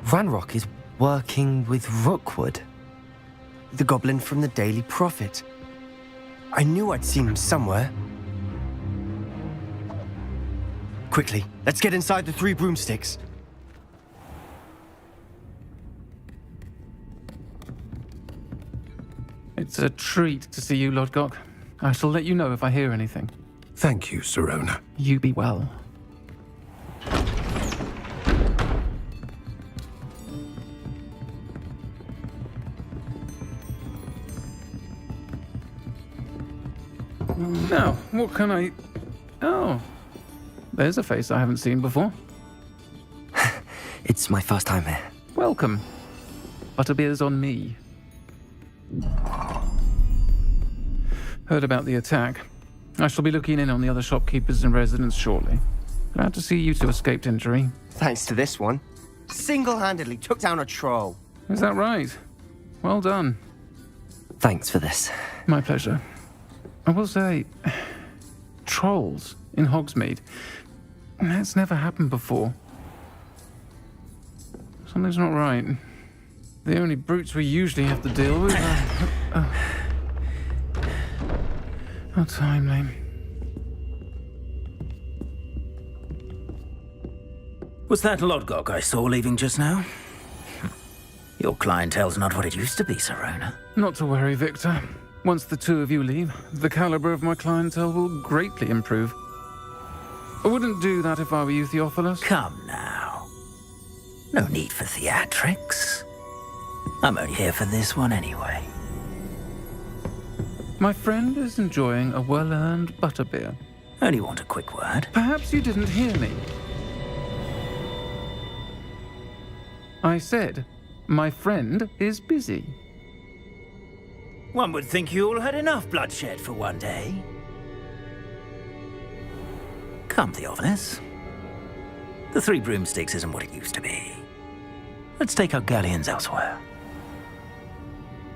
Ranrock is working with Rookwood. The goblin from the Daily Prophet. I knew I'd seen him somewhere. Quickly, let's get inside the 3 broomsticks. It's a treat to see you, Lodgok. I shall let you know if I hear anything. Thank you, Sirona. You be well. Now, what can I... Oh, there's a face I haven't seen before. It's my first time here. Welcome. Butterbeer's on me. Heard about the attack. I shall be looking in on the other shopkeepers and residents shortly. Glad to see you two escaped injury. Thanks to this one. Single-handedly took down a troll. Is that right? Well done. Thanks for this. My pleasure. I will say, trolls in Hogsmeade. That's never happened before. Something's not right. The only brutes we usually have to deal with are... How timely. Was that Lodgok I saw leaving just now? Your clientele's not what it used to be, Sirona. Not to worry, Victor. Once the two of you leave, the caliber of my clientele will greatly improve. I wouldn't do that if I were you, Theophilus. Come now. No need for theatrics. I'm only here for this one anyway. My friend is enjoying a well-earned butterbeer. Only want a quick word. Perhaps you didn't hear me. I said, my friend is busy. One would think you all had enough bloodshed for one day. Come, Theophilus. The 3 broomsticks isn't what it used to be. Let's take our galleons elsewhere.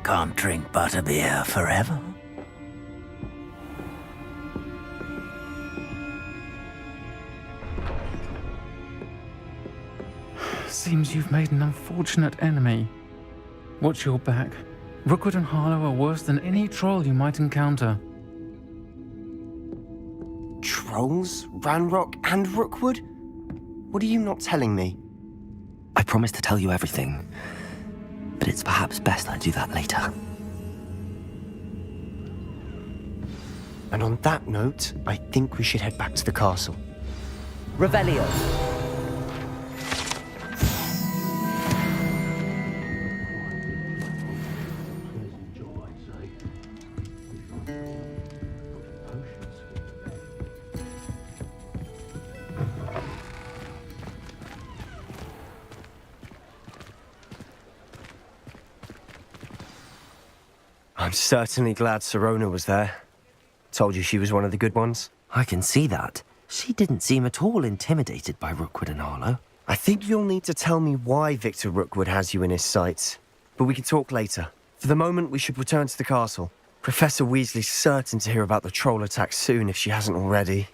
Can't drink butterbeer forever. Seems you've made an unfortunate enemy. Watch your back. Rookwood and Harlow are worse than any troll you might encounter. Trolls? Ranrock and Rookwood? What are you not telling me? I promised to tell you everything, but it's perhaps best I do that later. And on that note, I think we should head back to the castle. Revelio. I'm certainly glad Sirona was there. Told you she was one of the good ones. I can see that. She didn't seem at all intimidated by Rookwood and Harlow. I think you'll need to tell me why Victor Rookwood has you in his sights. But we can talk later. For the moment, we should return to the castle. Professor Weasley's certain to hear about the troll attack soon if she hasn't already.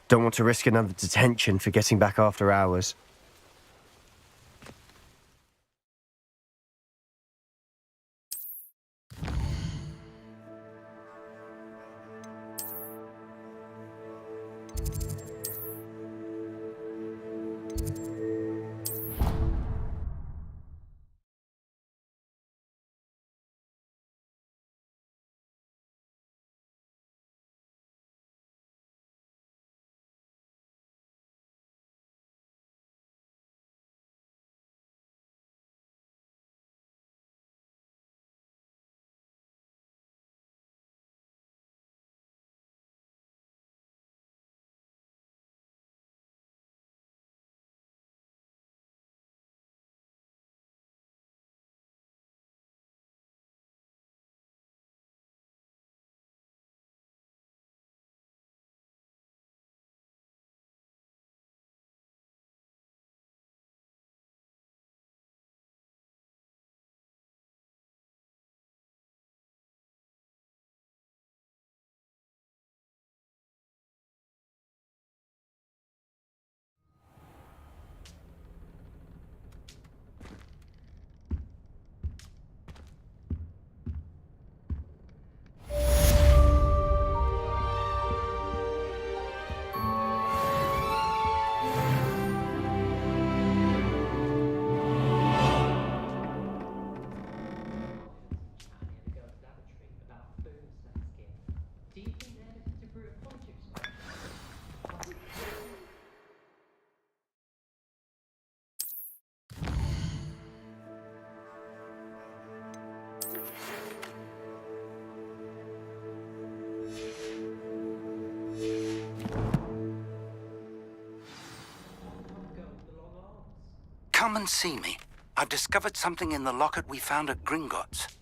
Don't want to risk another detention for getting back after hours. Come and see me. I've discovered something in the locket we found at Gringotts.